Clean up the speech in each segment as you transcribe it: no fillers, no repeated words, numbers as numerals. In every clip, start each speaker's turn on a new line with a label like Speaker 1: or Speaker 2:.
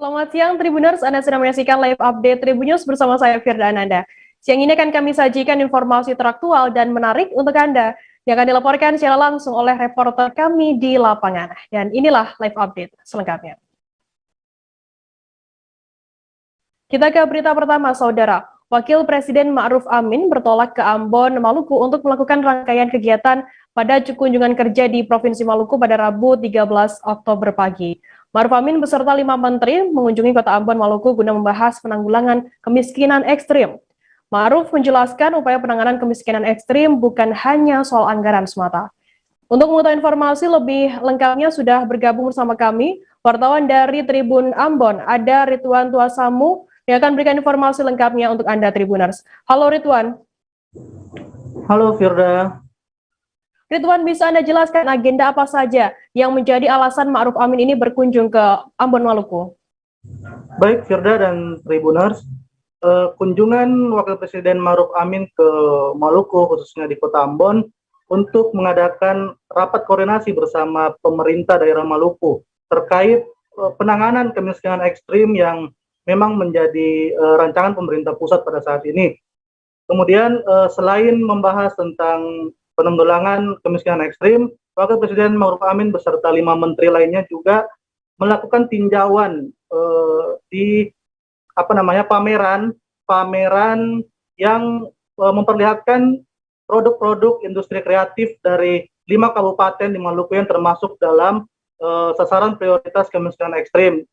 Speaker 1: Selamat siang Tribuners, Anda sedang menyaksikan live update Tribunnews bersama saya Firda Ananda. Siang ini akan kami sajikan informasi teraktual dan menarik untuk Anda yang akan dilaporkan secara langsung oleh reporter kami di lapangan. Dan inilah live update selengkapnya. Kita ke berita pertama, Saudara. Wakil Presiden Ma'ruf Amin bertolak ke Ambon, Maluku untuk melakukan rangkaian kegiatan pada kunjungan kerja di Provinsi Maluku pada Rabu 13 Oktober pagi. Ma'ruf Amin beserta 5 menteri mengunjungi kota Ambon, Maluku guna membahas penanggulangan kemiskinan ekstrim. Ma'ruf menjelaskan upaya penanganan kemiskinan ekstrim bukan hanya soal anggaran semata. Untuk mengetahui informasi lebih lengkapnya sudah bergabung bersama kami, wartawan dari Tribun Ambon, ada Ridwan Tuasamu yang akan berikan informasi lengkapnya untuk Anda Tribuners. Halo Ridwan.
Speaker 2: Halo Firda.
Speaker 1: Ridwan, bisa Anda jelaskan agenda apa saja yang menjadi alasan Ma'ruf Amin ini berkunjung ke Ambon, Maluku?
Speaker 2: Baik Firda dan Tribuners, kunjungan Wakil Presiden Ma'ruf Amin ke Maluku, khususnya di Kota Ambon, untuk mengadakan rapat koordinasi bersama pemerintah daerah Maluku terkait penanganan kemiskinan ekstrim yang memang menjadi rancangan pemerintah pusat pada saat ini. Kemudian selain membahas tentang penanggulangan kemiskinan ekstrim, Wakil Presiden Ma'ruf Amin beserta 5 menteri lainnya juga melakukan tinjauan di pameran yang memperlihatkan produk-produk industri kreatif dari 5 kabupaten di Maluku yang termasuk dalam sasaran prioritas kemiskinan ekstrim.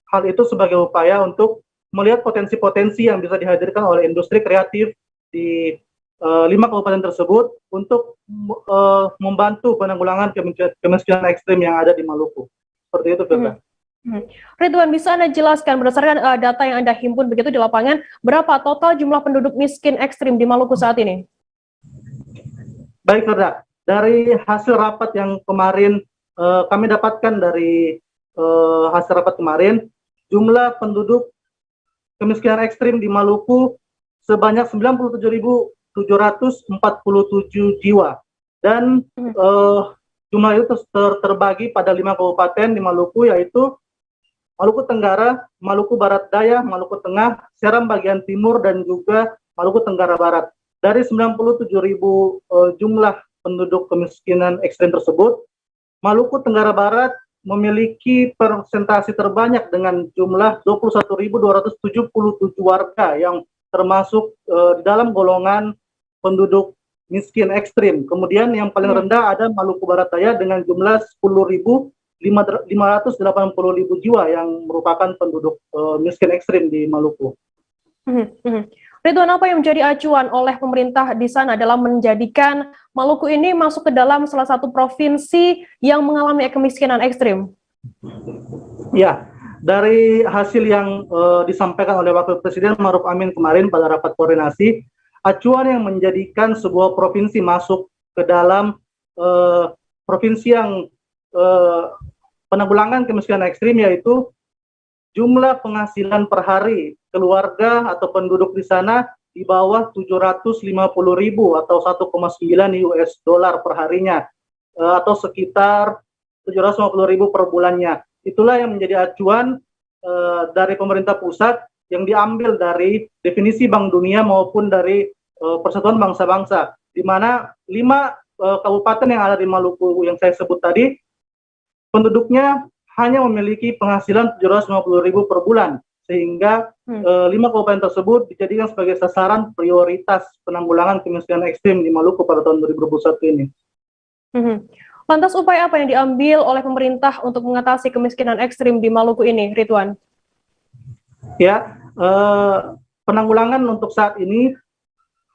Speaker 2: Hal itu sebagai upaya untuk melihat potensi-potensi yang bisa dihadirkan oleh industri kreatif di 5 kabupaten tersebut untuk membantu penanggulangan kemiskinan ekstrim yang ada di Maluku. Seperti itu, Firda.
Speaker 1: Ridwan, bisa Anda jelaskan berdasarkan data yang Anda himpun begitu di lapangan, berapa total jumlah penduduk miskin ekstrim di Maluku saat ini?
Speaker 2: Baik, Firda. Dari hasil rapat yang kemarin kami dapatkan dari hasil rapat kemarin, jumlah penduduk kemiskinan ekstrim di Maluku sebanyak 97.747 jiwa. Dan jumlah itu terbagi pada 5 kabupaten di Maluku, yaitu Maluku Tenggara, Maluku Barat Daya, Maluku Tengah, Seram bagian timur, dan juga Maluku Tenggara Barat. Dari 97.000 jumlah penduduk kemiskinan ekstrim tersebut, Maluku Tenggara Barat memiliki persentase terbanyak dengan jumlah 21.277 warga yang termasuk di dalam golongan penduduk miskin ekstrim. Kemudian yang paling rendah ada Maluku Barat Daya dengan jumlah 10.580 jiwa yang merupakan penduduk miskin ekstrim di Maluku.
Speaker 1: Ridwan, apa yang menjadi acuan oleh pemerintah di sana dalam menjadikan Maluku ini masuk ke dalam salah satu provinsi yang mengalami kemiskinan ekstrim?
Speaker 2: Ya, dari hasil yang disampaikan oleh Wakil Presiden Ma'ruf Amin kemarin pada rapat koordinasi, acuan yang menjadikan sebuah provinsi masuk ke dalam provinsi yang penanggulangan kemiskinan ekstrim, yaitu jumlah penghasilan per hari keluarga atau penduduk di sana di bawah 750.000 atau 1,9 US dollar per harinya, atau sekitar 750.000 per bulannya. Itulah yang menjadi acuan dari pemerintah pusat yang diambil dari definisi Bank Dunia maupun dari Persatuan Bangsa-Bangsa, di mana 5 kabupaten yang ada di Maluku yang saya sebut tadi, penduduknya hanya memiliki penghasilan 750.000 per bulan, sehingga 5 kabupaten tersebut dijadikan sebagai sasaran prioritas penanggulangan kemiskinan ekstrim di Maluku pada tahun 2021 ini.
Speaker 1: Lantas upaya apa yang diambil oleh pemerintah untuk mengatasi kemiskinan ekstrim di Maluku ini, Ridwan?
Speaker 2: Ya, penanggulangan untuk saat ini,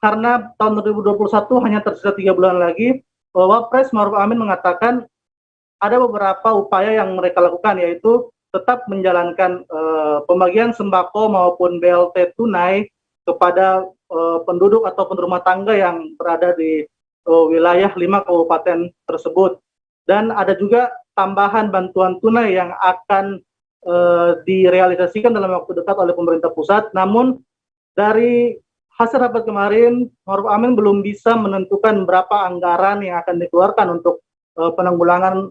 Speaker 2: karena tahun 2021 hanya tersisa 3 bulan lagi, Wapres Ma'ruf Amin mengatakan ada beberapa upaya yang mereka lakukan, yaitu tetap menjalankan pembagian sembako maupun BLT tunai kepada penduduk ataupun rumah tangga yang berada di wilayah 5 kabupaten tersebut. Dan ada juga tambahan bantuan tunai yang akan direalisasikan dalam waktu dekat oleh pemerintah pusat. Namun dari hasil rapat kemarin, Ma'ruf Amin belum bisa menentukan berapa anggaran yang akan dikeluarkan untuk penanggulangan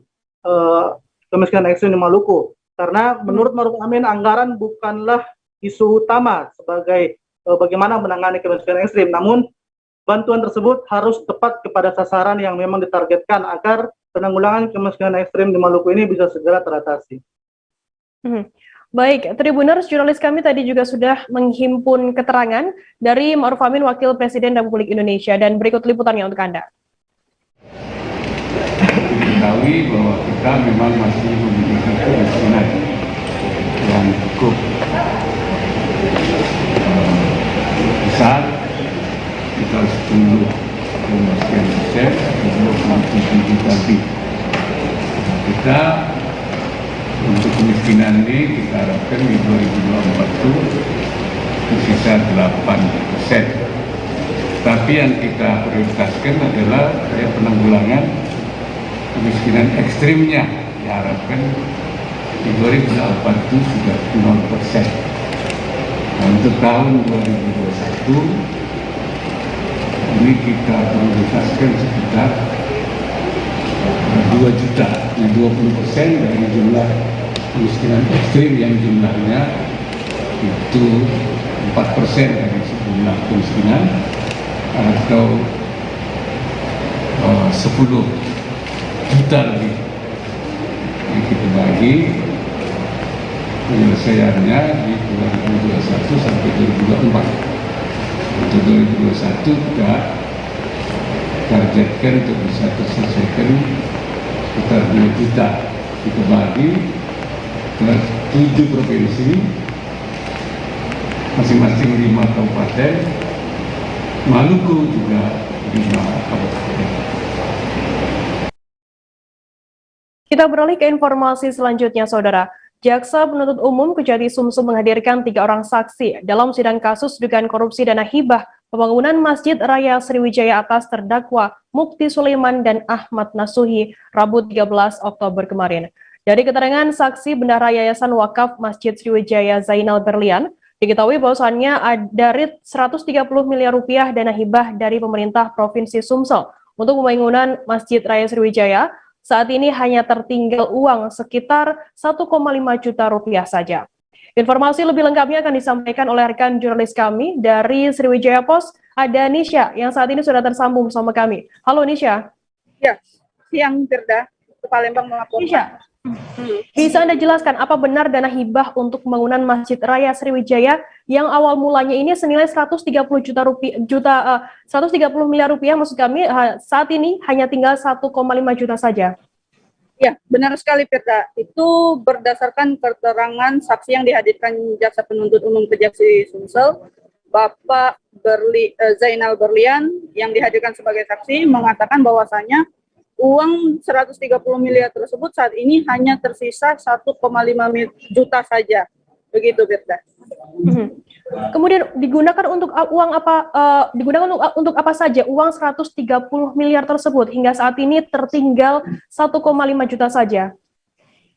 Speaker 2: kemiskinan ekstrim di Maluku. Karena menurut Ma'ruf Amin, anggaran bukanlah isu utama sebagai bagaimana menangani kemiskinan ekstrim, namun bantuan tersebut harus tepat kepada sasaran yang memang ditargetkan agar penanggulangan kemiskinan ekstrim di Maluku ini bisa segera teratasi.
Speaker 1: Baik, Tribuners, jurnalis kami tadi juga sudah menghimpun keterangan dari Ma'ruf Amin, Wakil Presiden Republik Indonesia, dan berikut liputannya untuk Anda.
Speaker 3: Diketahui bahwa kita memang masih memiliki kemiskinan yang cukup besar, sekitar 10,sekian%, 27 juta lebih. Kita untuk kemiskinan ini kita harapkan di 2024 itu tersisa 8%. Tapi yang kita prioritaskan adalah penanggulangan kemiskinan ekstrimnya, diharapkan di 2024 itu sudah 0%. Nah, untuk tahun 2021 ini kita prioritaskan sekitar 2 juta, 20% dari jumlah kemiskinan ekstrim yang jumlahnya itu 4% dari jumlah kemiskinan, atau 10 juta lebih yang kita bagi. Penyelesaiannya di 2021 sampai 2024. Untuk 2021 kita targetkan untuk bisa terselesaikan sekitar 2 juta. Kita bagi ke 7 provinsi, masing-masing 5 kabupaten, Maluku juga 5 kabupaten.
Speaker 1: Kita beralih ke informasi selanjutnya, Saudara. Jaksa Penuntut Umum Kejati Sumsel menghadirkan 3 orang saksi dalam sidang kasus dugaan korupsi dana hibah pembangunan Masjid Raya Sriwijaya atas terdakwa Mukti Sulaiman dan Ahmad Nasuhi Rabu 13 Oktober kemarin. Dari keterangan saksi Bendahara Yayasan Wakaf Masjid Sriwijaya Zainal Berlian, diketahui bahwasannya dari 130 miliar rupiah dana hibah dari pemerintah Provinsi Sumsel untuk pembangunan Masjid Raya Sriwijaya. Saat ini hanya tertinggal uang sekitar 1,5 juta rupiah saja. Informasi lebih lengkapnya akan disampaikan oleh rekan jurnalis kami dari Sriwijaya Post, ada Nisha yang saat ini sudah tersambung bersama kami. Halo Nisha.
Speaker 4: Ya, siang Firda, ke Palembang melaporkan.
Speaker 1: Nisha, bisa Anda jelaskan apa benar dana hibah untuk pembangunan Masjid Raya Sriwijaya yang awal mulanya ini senilai 130 miliar rupiah, maksud kami saat ini hanya tinggal 1,5 juta saja?
Speaker 4: Ya, benar sekali Firda. Itu berdasarkan keterangan saksi yang dihadirkan Jaksa Penuntut Umum Kejati Sumsel, Bapak Zainal Berlian yang dihadirkan sebagai saksi mengatakan bahwasanya uang 130 miliar tersebut saat ini hanya tersisa 1,5 juta saja. Begitu, Firda.
Speaker 1: Kemudian digunakan untuk uang apa? Digunakan untuk apa saja uang 130 miliar tersebut hingga saat ini tertinggal 1,5 juta saja?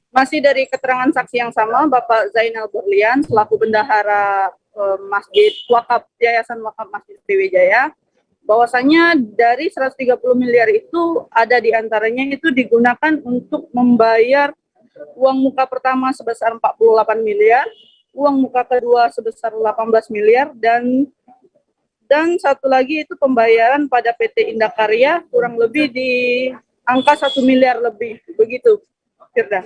Speaker 4: Masih dari keterangan saksi yang sama, Bapak Zainal Berlian selaku Bendahara Masjid Wakaf Yayasan Wakaf Masjid Sriwijaya, bahwasanya dari 130 miliar itu ada di antaranya itu digunakan untuk membayar uang muka pertama sebesar 48 miliar, uang muka kedua sebesar 18 miliar, dan satu lagi itu pembayaran pada PT Indakarya kurang lebih di angka 1 miliar lebih, begitu, Firda.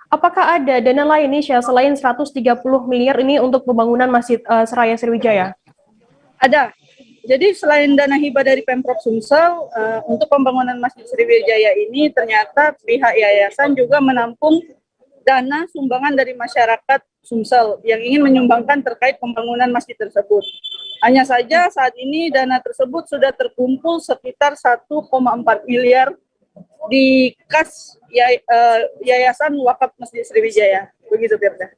Speaker 1: Apakah ada dana lain nih, selain 130 miliar ini untuk pembangunan Masjid Raya Sriwijaya?
Speaker 4: Ada. Jadi selain dana hibah dari Pemprov Sumsel, untuk pembangunan Masjid Sriwijaya ini ternyata pihak yayasan juga menampung dana sumbangan dari masyarakat Sumsel yang ingin menyumbangkan terkait pembangunan masjid tersebut. Hanya saja saat ini dana tersebut sudah terkumpul sekitar 1,4 miliar di kas Yayasan Wakaf Masjid Sriwijaya. Begitu, Firda.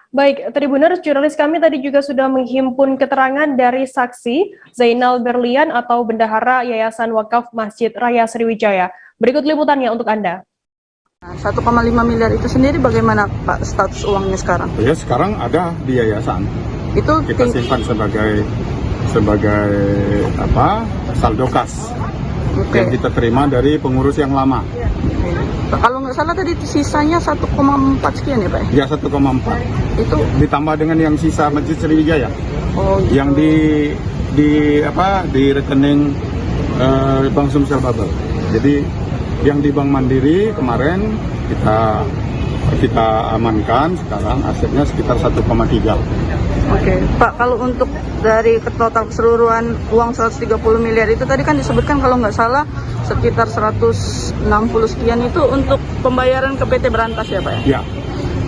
Speaker 1: Baik, Tribuners, jurnalis kami tadi juga sudah menghimpun keterangan dari saksi Zainal Berlian atau Bendahara Yayasan Wakaf Masjid Raya Sriwijaya. Berikut liputannya untuk Anda.
Speaker 4: 1,5 miliar itu sendiri bagaimana Pak status uangnya sekarang?
Speaker 5: Ya, sekarang ada di yayasan.
Speaker 4: Itu
Speaker 5: kita simpan sebagai saldo kas.
Speaker 4: Oke.
Speaker 5: yang kita terima dari pengurus yang lama.
Speaker 4: Kalau nggak salah tadi sisanya 1,4 sekian ya Pak?
Speaker 5: Ya 1,4.
Speaker 4: Itu
Speaker 5: Ditambah dengan yang sisa Masjid Sriwijaya.
Speaker 4: oh
Speaker 5: Yang di rekening Bank Sumsel Babel. Jadi yang di Bank Mandiri kemarin kita amankan, sekarang asetnya sekitar 1,3.
Speaker 4: Oke, Pak, kalau untuk dari total keseluruhan uang 130 miliar itu tadi kan disebutkan kalau nggak salah sekitar 160 sekian itu untuk pembayaran ke PT Berantas ya Pak ya?
Speaker 5: Ya,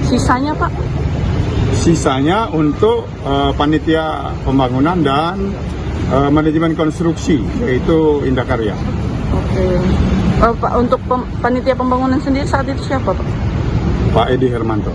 Speaker 4: Sisanya Pak?
Speaker 5: sisanya untuk panitia pembangunan dan manajemen konstruksi, yaitu Indakarya.
Speaker 4: Oke. Pak, untuk panitia pembangunan sendiri saat itu siapa Pak?
Speaker 5: Pak Edi Hermanto.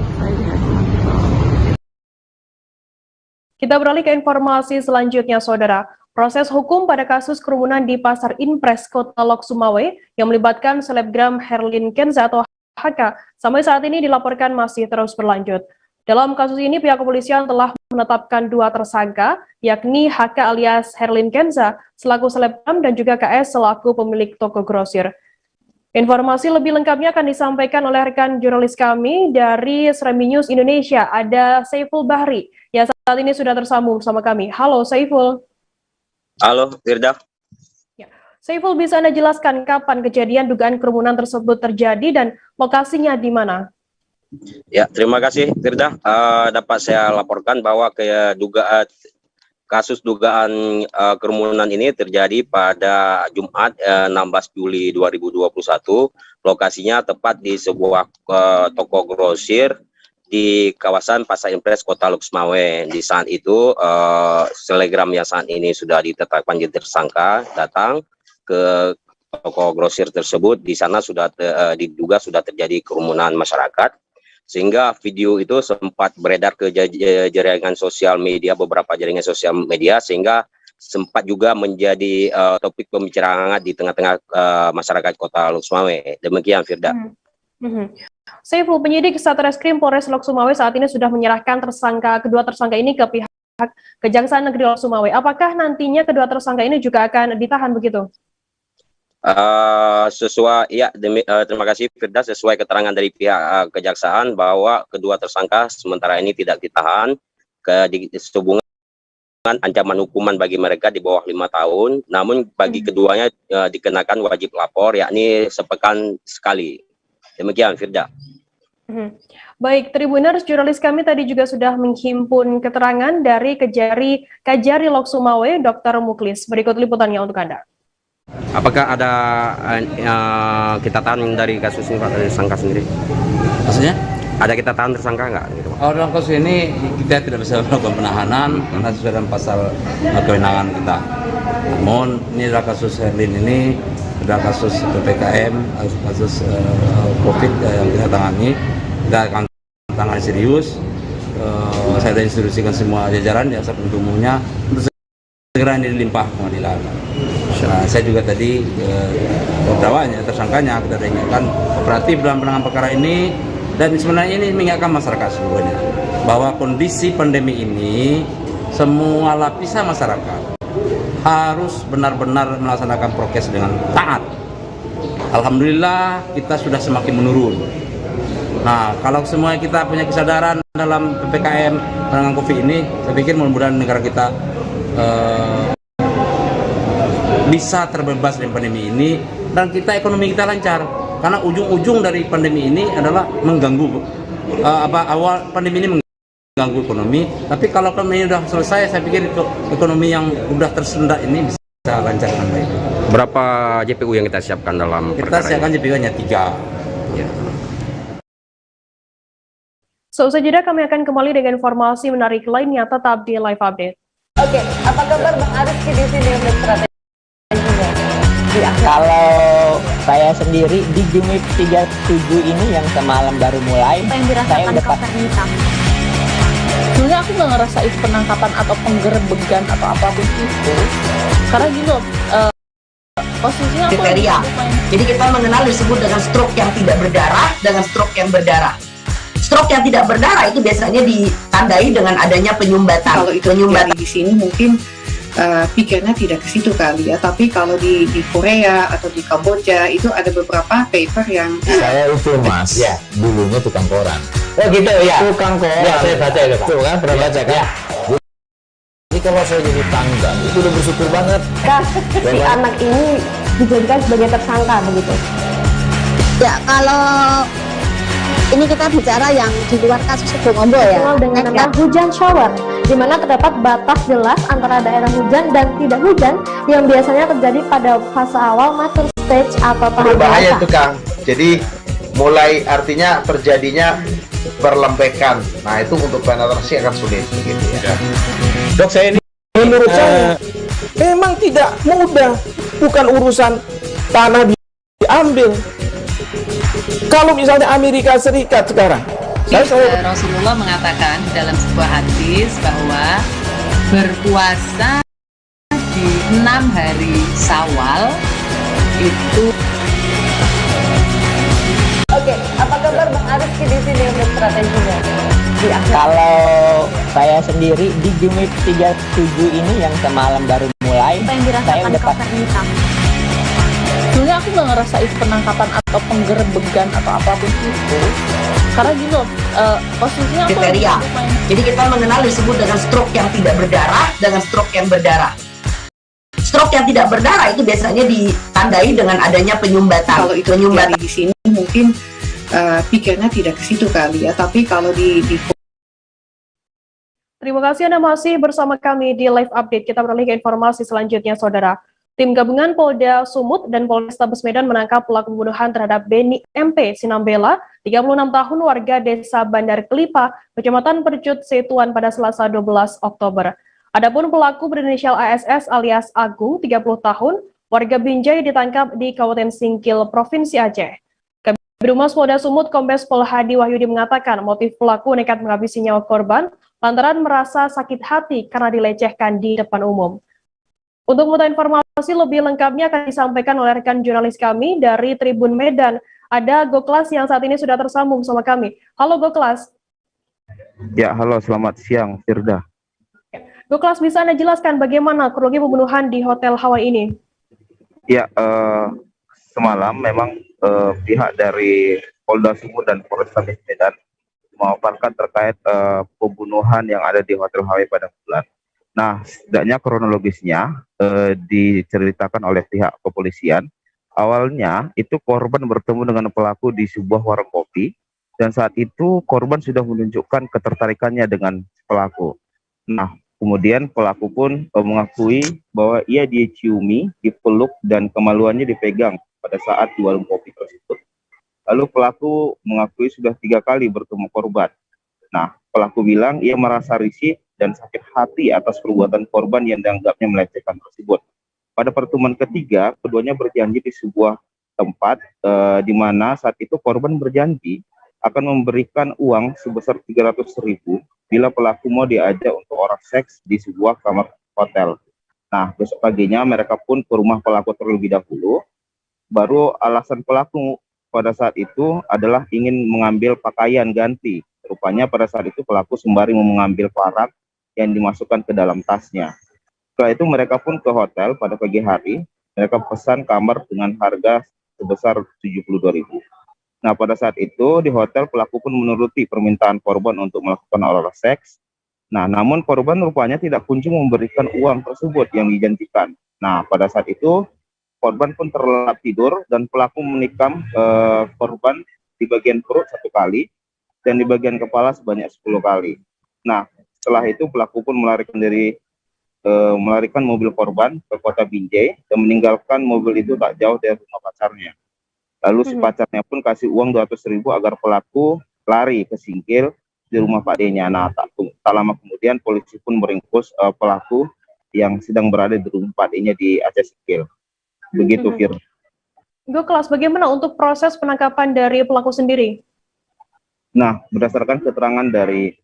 Speaker 1: Kita beralih ke informasi selanjutnya, Saudara. Proses hukum pada kasus kerumunan di Pasar Impres Kota Lok Sumawe yang melibatkan selebgram Herlin Kenza atau HK sampai saat ini dilaporkan masih terus berlanjut. Dalam kasus ini, pihak kepolisian telah menetapkan 2 tersangka, yakni HK alias Herlin Kenza selaku selebgram dan juga KS selaku pemilik toko grosir. Informasi lebih lengkapnya akan disampaikan oleh rekan jurnalis kami dari Sremi News Indonesia, ada Saiful Bahri, yang saat ini sudah tersambung bersama kami. Halo Saiful.
Speaker 6: Halo Firda.
Speaker 1: Ya. Saiful, bisa Anda jelaskan kapan kejadian dugaan kerumunan tersebut terjadi dan lokasinya di mana?
Speaker 6: Ya, terima kasih Firda. Dapat saya laporkan bahwa kasus dugaan kerumunan ini terjadi pada Jumat 16 Juli 2021. Lokasinya tepat di sebuah toko grosir di kawasan Pasar Impres Kota Lok Sumawe. Di saat itu selebgram yang saat ini sudah ditetapkan jadi tersangka datang ke toko grosir tersebut. Di sana sudah diduga sudah terjadi kerumunan masyarakat, sehingga video itu sempat beredar ke jaringan sosial media, beberapa jaringan sosial media, sehingga sempat juga menjadi topik pembicaraan hangat di tengah-tengah masyarakat Kota Lok Sumawe. Demikian Firda.
Speaker 1: Saiful, penyidik Satreskrim Polres Lok Sumawe saat ini sudah menyerahkan kedua tersangka ini ke pihak Kejaksaan Negeri Lok Sumawe. Apakah nantinya kedua tersangka ini juga akan ditahan begitu?
Speaker 6: Terima kasih Firda. Sesuai keterangan dari pihak kejaksaan bahwa kedua tersangka sementara ini tidak ditahan sehubungan ancaman hukuman bagi mereka di bawah 5 tahun, namun bagi keduanya dikenakan wajib lapor, yakni sepekan sekali. Demikian Firda.
Speaker 1: Baik, Tribuners, jurnalis kami tadi juga sudah menghimpun keterangan dari Kajari Lok Sumawe, Dr. Muklis. Berikut liputannya untuk Anda.
Speaker 6: Apakah ada kita tahan dari kasus ini Pak, dari tersangka sendiri?
Speaker 7: Maksudnya?
Speaker 6: Ada kita tahan tersangka nggak? Gitu, Pak?
Speaker 7: Dalam kasus ini kita tidak bisa melakukan penahanan karena sesuai dengan pasal kewenangan kita. Namun ini adalah kasus Herlin ini adalah kasus PPKM, kasus COVID yang kita tangani. Kita akan tangani serius. Saya sudah instruksikan semua jajaran jaksa penuntut umumnya untuk segera ini dilimpah pengadilan. Nah, saya juga tadi terdakwanya, tersangkanya kita ingatkan kooperatif dalam penanganan perkara ini, dan sebenarnya ini mengingatkan masyarakat seluruhnya bahwa kondisi pandemi ini semua lapisan masyarakat harus benar-benar melaksanakan prokes dengan taat. Alhamdulillah kita sudah semakin menurun. Nah, kalau semua kita punya kesadaran dalam PPKM penanganan COVID ini, saya pikir mudah-mudahan negara kita bisa terbebas dari pandemi ini dan ekonomi kita lancar, karena ujung-ujung dari pandemi ini adalah mengganggu awal pandemi ini mengganggu ekonomi, tapi kalau pandemi sudah selesai saya pikir ekonomi yang sudah tersendat ini bisa lancar dengan baik.
Speaker 6: Berapa JPU yang kita siapkan dalam
Speaker 7: Kita siapkan JPU hanya 3 ya.
Speaker 1: Seusai jeda kami akan kembali dengan informasi menarik lainnya, tetap di Live Update.
Speaker 8: Oke, apa kabar Bang Arif di sini untuk strategi?
Speaker 9: Kalau saya sendiri di Jumip 37 ini yang semalam baru mulai,
Speaker 8: Apa yang dirasakan Kapten Hitam? Sebenarnya aku nggak ngerasa itu penangkapan atau penggerbegan atau apapun itu, karena gini loh, posisinya aku
Speaker 10: kriteria. Jadi kita mengenal disebut dengan stroke yang tidak berdarah dengan stroke yang berdarah. Stroke yang tidak berdarah itu biasanya ditandai dengan adanya penyumbatan.
Speaker 11: Kalau itu penyumbatan di sini mungkin pikirnya tidak ke situ kali ya. Tapi kalau di Korea atau di Kamboja itu ada beberapa paper yang
Speaker 12: saya itu mas, ya dulunya tukang koran. Oh gitu ya. Tukang koran. Ya saya baca itu pak. Tuh kan pernah baca kan? Ya. Jadi kalau saya jadi tangga itu udah bersyukur banget.
Speaker 1: Si anak ini dijadikan sebagai tersangka begitu.
Speaker 13: Ya kalau ini kita bicara yang di luar kasus Sebongombo ya.
Speaker 1: Dengan nama hujan shower, di mana terdapat batas jelas antara daerah hujan dan tidak hujan yang biasanya terjadi pada fase awal mature stage atau tahap
Speaker 12: berbahaya itu Kang. Jadi mulai artinya terjadinya berlembekan. Nah itu untuk penetrasi akan sulit begitu ya. Dok saya ini menurut saya memang tidak mudah. Bukan urusan tanah diambil. Kalau misalnya Amerika Serikat sekarang,
Speaker 14: Rasulullah mengatakan dalam sebuah hadis bahwa berpuasa di 6 hari Syawal itu.
Speaker 8: Oke, apa kabar Bang Arif di sini untuk strateginya?
Speaker 9: Kalau saya sendiri di Jumip 37 ini yang semalam baru mulai,
Speaker 8: Apa yang dirasakan Kak Hitam? Sebenarnya aku nggak ngerasa itu penangkapan atau penggerebegan atau apapun itu, karena gini loh, posisinya aku
Speaker 10: kriteria. Jadi kita mengenal disebut dengan stroke yang tidak berdarah dengan stroke yang berdarah. Stroke yang tidak berdarah itu biasanya ditandai dengan adanya penyumbatan.
Speaker 11: Kalau itu terjadi di sini mungkin pikirnya tidak ke situ kali ya. Tapi kalau di
Speaker 1: Terima kasih Anda masih bersama kami di Live Update. Kita beralih ke informasi selanjutnya, Saudara. Tim gabungan Polda Sumut dan Polrestabes Medan menangkap pelaku pembunuhan terhadap Beni MP Sinambela, 36 tahun warga Desa Bandar Kelipa, Kecamatan Percut Setuan pada Selasa 12 Oktober. Adapun pelaku berinisial ASS alias Agung, 30 tahun, warga Binjai ditangkap di Kabupaten Singkil, Provinsi Aceh. Kabid Humas Polda Sumut Kombes Pol Hadi Wahyudi mengatakan motif pelaku nekat menghabisi nyawa korban lantaran merasa sakit hati karena dilecehkan di depan umum. Untuk mengetahui informasi lebih lengkapnya akan disampaikan oleh rekan jurnalis kami dari Tribun Medan. Ada Goklas yang saat ini sudah tersambung sama kami. Halo Goklas.
Speaker 15: Ya, halo, selamat siang Firda.
Speaker 1: Goklas, bisa Anda jelaskan bagaimana kronologi pembunuhan di Hotel Hawaii ini?
Speaker 15: Ya, semalam memang pihak dari Polda Sumut dan Polrestabes Medan memaparkan terkait pembunuhan yang ada di Hotel Hawaii pada bulan. Nah, setidaknya kronologisnya diceritakan oleh pihak kepolisian. Awalnya itu korban bertemu dengan pelaku di sebuah warung kopi dan saat itu korban sudah menunjukkan ketertarikannya dengan pelaku. Nah, kemudian pelaku pun mengakui bahwa ia diciumi, dipeluk dan kemaluannya dipegang pada saat di warung kopi tersebut. Lalu pelaku mengakui sudah 3 kali bertemu korban. Nah, pelaku bilang ia merasa risih dan sakit hati atas perbuatan korban yang dianggapnya melecehkan tersebut. Pada pertemuan ketiga, keduanya berjanji di sebuah tempat di mana saat itu korban berjanji akan memberikan uang sebesar 300.000 bila pelaku mau diajak untuk oral seks di sebuah kamar hotel. Nah, besok paginya mereka pun ke rumah pelaku terlebih dahulu. Baru alasan pelaku pada saat itu adalah ingin mengambil pakaian ganti. Rupanya pada saat itu pelaku sembari mengambil parang yang dimasukkan ke dalam tasnya. Setelah itu mereka pun ke hotel pada pagi hari. Mereka pesan kamar dengan harga sebesar 72.000. Nah, pada saat itu di hotel pelaku pun menuruti permintaan korban untuk melakukan oral seks. Nah, namun korban rupanya tidak kunjung memberikan uang tersebut yang dijanjikan. Nah, pada saat itu korban pun terlelap tidur dan pelaku menikam korban di bagian perut 1 kali dan di bagian kepala sebanyak 10 kali. Nah, setelah itu pelaku pun melarikan mobil korban ke kota Binjai dan meninggalkan mobil itu tak jauh dari rumah pacarnya. Lalu si pacarnya pun kasih uang 200.000 agar pelaku lari ke Singkil di rumah Pak D-nya. Nah, tak lama kemudian polisi pun meringkus pelaku yang sedang berada di rumah Pak D-nya di Aceh Singkil. Begitu, Fir.
Speaker 1: Goklas, bagaimana untuk proses penangkapan dari pelaku sendiri?
Speaker 15: Nah, berdasarkan keterangan dari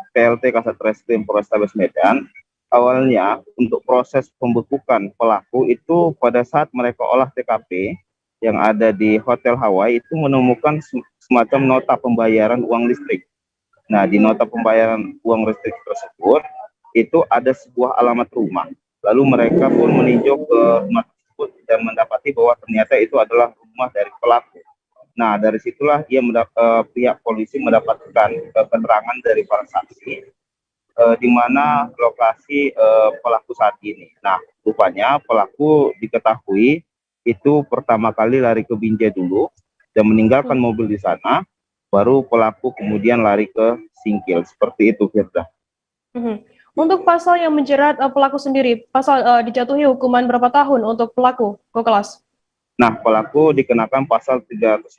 Speaker 15: PLT Kasat Reskrim Polrestabes Medan, awalnya untuk proses pembebukan pelaku itu pada saat mereka olah TKP yang ada di Hotel Hawaii itu menemukan semacam nota pembayaran uang listrik. Nah, di nota pembayaran uang listrik tersebut itu ada sebuah alamat rumah Lalu mereka pun meninjau ke rumah tersebut dan mendapati bahwa ternyata itu adalah rumah dari pelaku. Nah, dari situlah pihak polisi mendapatkan keterangan dari para saksi di mana lokasi pelaku saat ini. Nah, rupanya pelaku diketahui itu pertama kali lari ke Binjai dulu dan meninggalkan mobil di sana, baru pelaku kemudian lari ke Singkil. Seperti itu, Firda.
Speaker 1: Untuk pasal yang menjerat pelaku sendiri, pasal dijatuhi hukuman berapa tahun untuk pelaku, Gokelas?
Speaker 15: Nah, pelaku dikenakan pasal 340,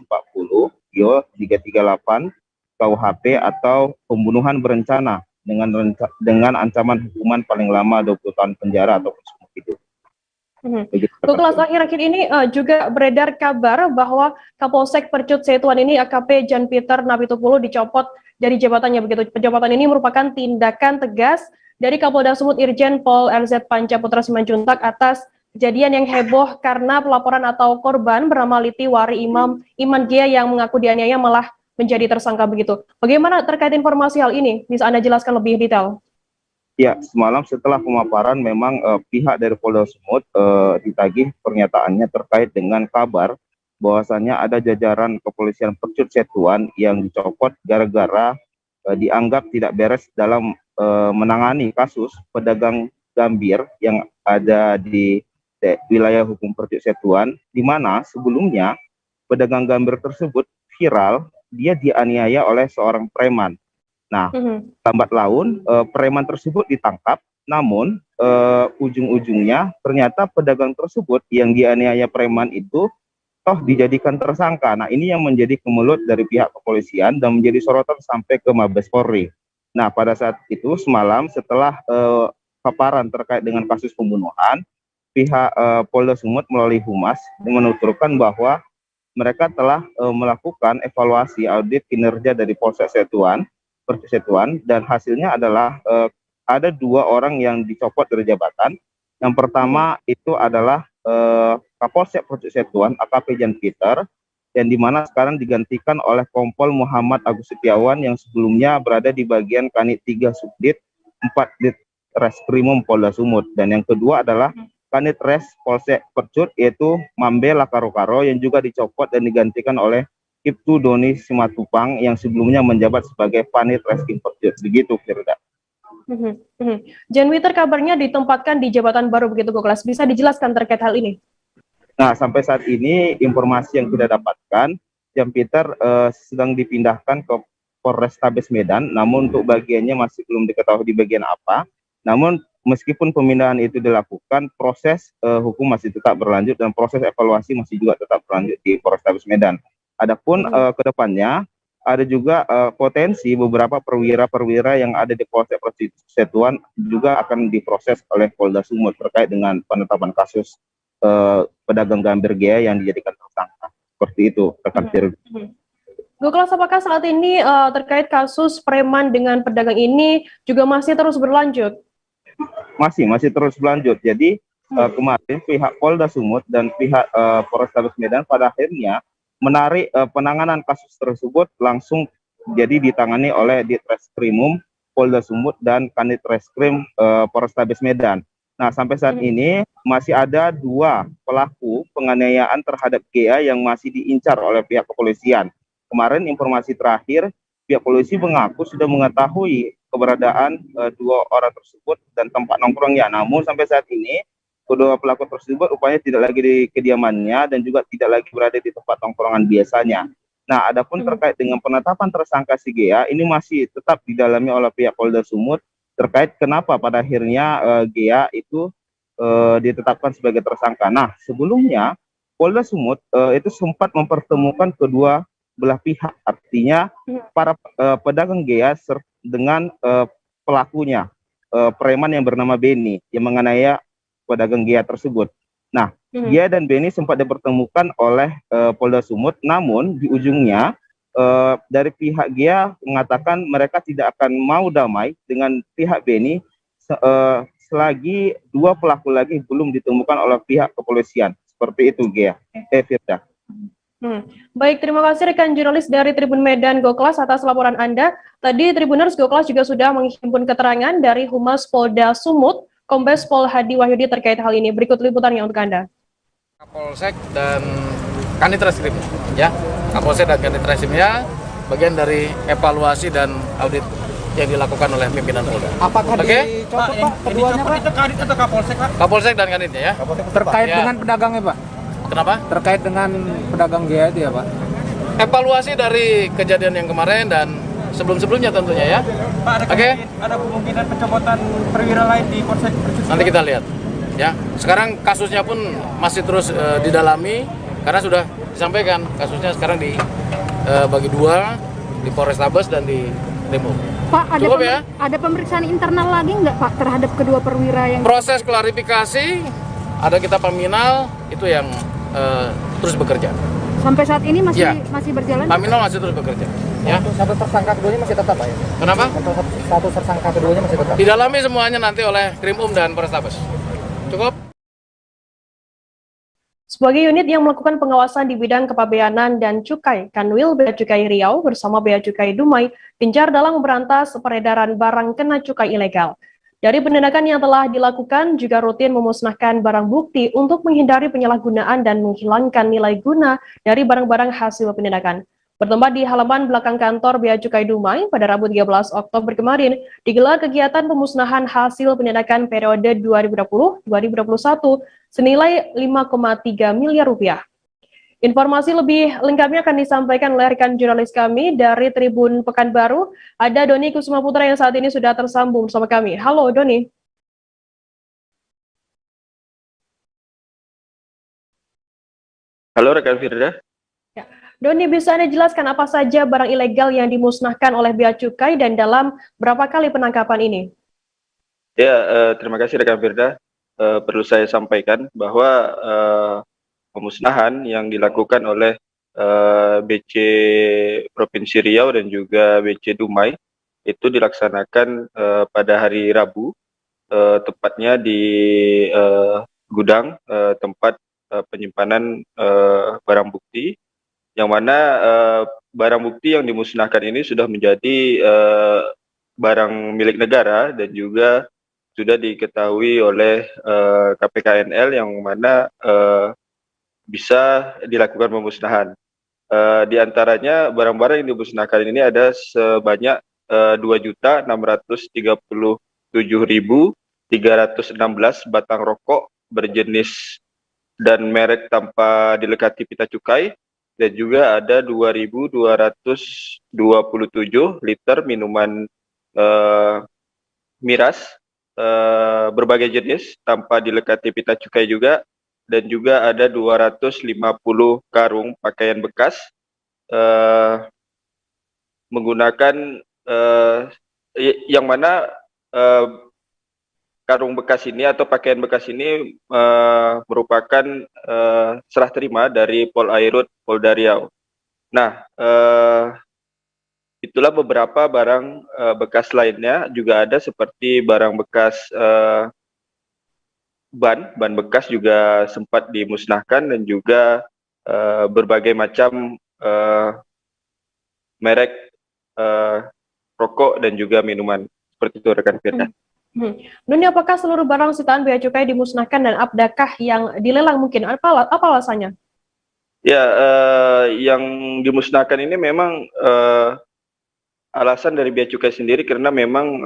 Speaker 15: 338 KUHP atau pembunuhan berencana dengan ancaman hukuman paling lama 20 tahun penjara atau seumur hidup.
Speaker 1: Gokelas, akhir-akhir ini juga beredar kabar bahwa Kapolsek Percut Setuan ini AKP Jan Peter Napitupulu dicopot dari jabatannya begitu. Pencopotan ini merupakan tindakan tegas dari Kapolda Sumut Irjen Pol RZ Panca Putra Simanjuntak atas kejadian yang heboh karena pelaporan atau korban bernama Liti Wari Iman Gia yang mengaku dianiaya malah menjadi tersangka begitu. Bagaimana terkait informasi hal ini? Bisa Anda jelaskan lebih detail?
Speaker 15: Ya, semalam setelah pemaparan memang pihak dari Polda Sumut ditagih pernyataannya terkait dengan kabar bahwasannya ada jajaran kepolisian Percut Setuan yang dicopot gara-gara dianggap tidak beres dalam menangani kasus pedagang gambir yang ada di wilayah hukum Percut Setuan, di mana sebelumnya pedagang gambir tersebut viral dia dianiaya oleh seorang preman. Nah, lambat laun preman tersebut ditangkap, namun ujung-ujungnya ternyata pedagang tersebut yang dianiaya preman itu toh dijadikan tersangka. Nah, ini yang menjadi kemelut dari pihak kepolisian dan menjadi sorotan sampai ke Mabes Polri. Nah, pada saat itu semalam setelah paparan terkait dengan kasus pembunuhan, pihak Polda Sumut melalui Humas menuturkan bahwa mereka telah melakukan evaluasi audit kinerja dari Polsek Setuan, Percut Setuan, dan hasilnya adalah ada 2 orang yang dicopot dari jabatan. Yang pertama itu adalah Kapolsek Percut Setuan AKP Jan Peter, yang dimana sekarang digantikan oleh Kompol Muhammad Agus Setiawan yang sebelumnya berada di bagian Kanit 3 Subdit 4 Dit Reskrimum Polda Sumut. Dan yang kedua adalah Kanit Res Polsek Percut yaitu Mambe Lakarokaro yang juga dicopot dan digantikan oleh Ibtu Doni Simatupang yang sebelumnya menjabat sebagai Panit Reskrim Percut. Begitu, Firda.
Speaker 1: Jan Peter kabarnya ditempatkan di jabatan baru begitu, Gokelas. Bisa dijelaskan terkait hal ini?
Speaker 15: Nah, sampai saat ini informasi yang kita dapatkan, Jan Peter sedang dipindahkan ke Polrestabes Medan, namun untuk bagiannya masih belum diketahui di bagian apa. Namun meskipun pemindahan itu dilakukan, proses hukum masih tetap berlanjut dan proses evaluasi masih juga tetap berlanjut di Polrestabes Medan. Adapun ke depannya ada juga potensi beberapa perwira-perwira yang ada di Polsek Percut Setuan juga akan diproses oleh Polda Sumut terkait dengan penetapan kasus pedagang gambir Gea yang dijadikan tersangka. Seperti itu, rekan Firda.
Speaker 1: Gokelas, apakah saat ini terkait kasus preman dengan pedagang ini juga masih terus berlanjut?
Speaker 15: Masih terus berlanjut. Jadi kemarin pihak Polda Sumut dan pihak Polrestabes Medan pada akhirnya menarik penanganan kasus tersebut langsung jadi ditangani oleh Ditreskrimum Polda Sumut dan Kanit Reskrim Polrestabes Medan. Nah, sampai saat ini masih ada 2 pelaku penganiayaan terhadap GA yang masih diincar oleh pihak kepolisian. Kemarin informasi terakhir, pihak polisi mengaku sudah mengetahui keberadaan 2 orang tersebut dan tempat nongkrongnya. Namun sampai saat ini kedua pelaku tersebut rupanya tidak lagi di kediamannya dan juga tidak lagi berada di tempat nongkrongan biasanya. Nah, adapun terkait dengan penetapan tersangka si GA ini masih tetap didalami oleh pihak Polda Sumut terkait kenapa pada akhirnya GA itu ditetapkan sebagai tersangka. Nah, sebelumnya Polda Sumut itu sempat mempertemukan kedua belah pihak, artinya para pedagang GA dengan pelakunya, preman yang bernama Beni yang menganiaya pedagang GA tersebut. Nah, Gia dan Beni sempat dipertemukan oleh Polda Sumut, namun di ujungnya dari pihak Gia mengatakan mereka tidak akan mau damai dengan pihak Beni selagi 2 pelaku lagi belum ditemukan oleh pihak kepolisian. Seperti itu, Gia. Firda.
Speaker 1: Baik, terima kasih rekan jurnalis dari Tribun Medan Gokelas atas laporan Anda. Tadi Tribuners Gokelas juga sudah menghimpun keterangan dari Humas Polda Sumut, Kombes Pol Hadi Wahyudi terkait hal ini. Berikut liputannya untuk Anda.
Speaker 16: Kapolsek dan Kanit Reskrim, ya. Kapolsek dan Kanit Reskrimnya bagian dari evaluasi dan audit yang dilakukan oleh pimpinan Polda.
Speaker 17: Apakah dicopot Pak keduanya Pak? Itu Kanit atau Kapolsek Pak?
Speaker 16: Kapolsek dan Kanitnya ya.
Speaker 17: Terkait
Speaker 16: Ya.
Speaker 17: dengan pedagangnya Pak?
Speaker 16: Kenapa?
Speaker 17: Terkait dengan pedagang GA itu ya Pak?
Speaker 16: Evaluasi dari kejadian yang kemarin dan sebelum-sebelumnya tentunya ya.
Speaker 17: Pak, ada kemungkinan pencopotan perwira lain di Polsek Percucian?
Speaker 16: Nanti kita lihat. Ya, sekarang kasusnya pun masih terus didalami karena sudah disampaikan kasusnya sekarang bagi dua di Polrestabes dan di Demo.
Speaker 18: Pak, ada,
Speaker 16: Cukup ya?
Speaker 18: ada pemeriksaan internal lagi nggak Pak terhadap kedua perwira yang...
Speaker 16: Proses klarifikasi, ada kita paminal, itu yang terus bekerja.
Speaker 18: Sampai saat ini masih
Speaker 16: Ya.
Speaker 18: masih berjalan?
Speaker 16: Paminal masih terus bekerja. Ya.
Speaker 17: Satu tersangka keduanya masih tetap Pak ya?
Speaker 16: Kenapa?
Speaker 17: Satu tersangka keduanya masih tetap?
Speaker 16: Didalami semuanya nanti oleh Krimum dan Polrestabes. Cukup?
Speaker 1: Sebagai unit yang melakukan pengawasan di bidang kepabeanan dan cukai, Kanwil Bea Cukai Riau bersama Bea Cukai Dumai gencar dalam memberantas peredaran barang kena cukai ilegal. Dari penindakan yang telah dilakukan, juga rutin memusnahkan barang bukti untuk menghindari penyalahgunaan dan menghilangkan nilai guna dari barang-barang hasil penindakan. Bertempat di halaman belakang kantor Bea Cukai Dumai pada Rabu 13 Oktober kemarin, digelar kegiatan pemusnahan hasil penindakan periode 2020-2021 senilai 5,3 miliar rupiah. Informasi lebih lengkapnya akan disampaikan oleh rekan jurnalis kami dari Tribun Pekanbaru. Ada Doni Kusuma Putra yang saat ini sudah tersambung bersama kami. Halo Doni.
Speaker 19: Halo rekan Firda.
Speaker 1: Doni, bisa Anda jelaskan apa saja barang ilegal yang dimusnahkan oleh Bea Cukai dan dalam berapa kali penangkapan ini?
Speaker 19: Ya, terima kasih rekan Firda. Perlu saya sampaikan bahwa pemusnahan yang dilakukan oleh BC Provinsi Riau dan juga BC Dumai itu dilaksanakan pada hari Rabu, tepatnya di gudang tempat penyimpanan barang bukti, yang mana barang bukti yang dimusnahkan ini sudah menjadi barang milik negara dan juga sudah diketahui oleh KPKNL yang mana bisa dilakukan pemusnahan. Di antaranya barang-barang yang dimusnahkan ini ada sebanyak 2.637.316 batang rokok berjenis dan merek tanpa dilekati pita cukai, dan juga ada 2.227 liter minuman miras berbagai jenis tanpa dilekati pita cukai juga, dan juga ada 250 karung pakaian bekas menggunakan yang mana karung bekas ini atau pakaian bekas ini merupakan serah terima dari Polairut Polda Riau. Nah, itulah beberapa barang bekas lainnya, juga ada seperti barang bekas ban bekas juga sempat dimusnahkan, dan juga berbagai macam merek rokok dan juga minuman. Seperti itu rekan Firda.
Speaker 1: Doni, apakah seluruh barang sitaan Bea Cukai dimusnahkan dan adakah yang dilelang mungkin? Apa alasannya?
Speaker 19: Ya, yang dimusnahkan ini memang alasan dari Bea Cukai sendiri karena memang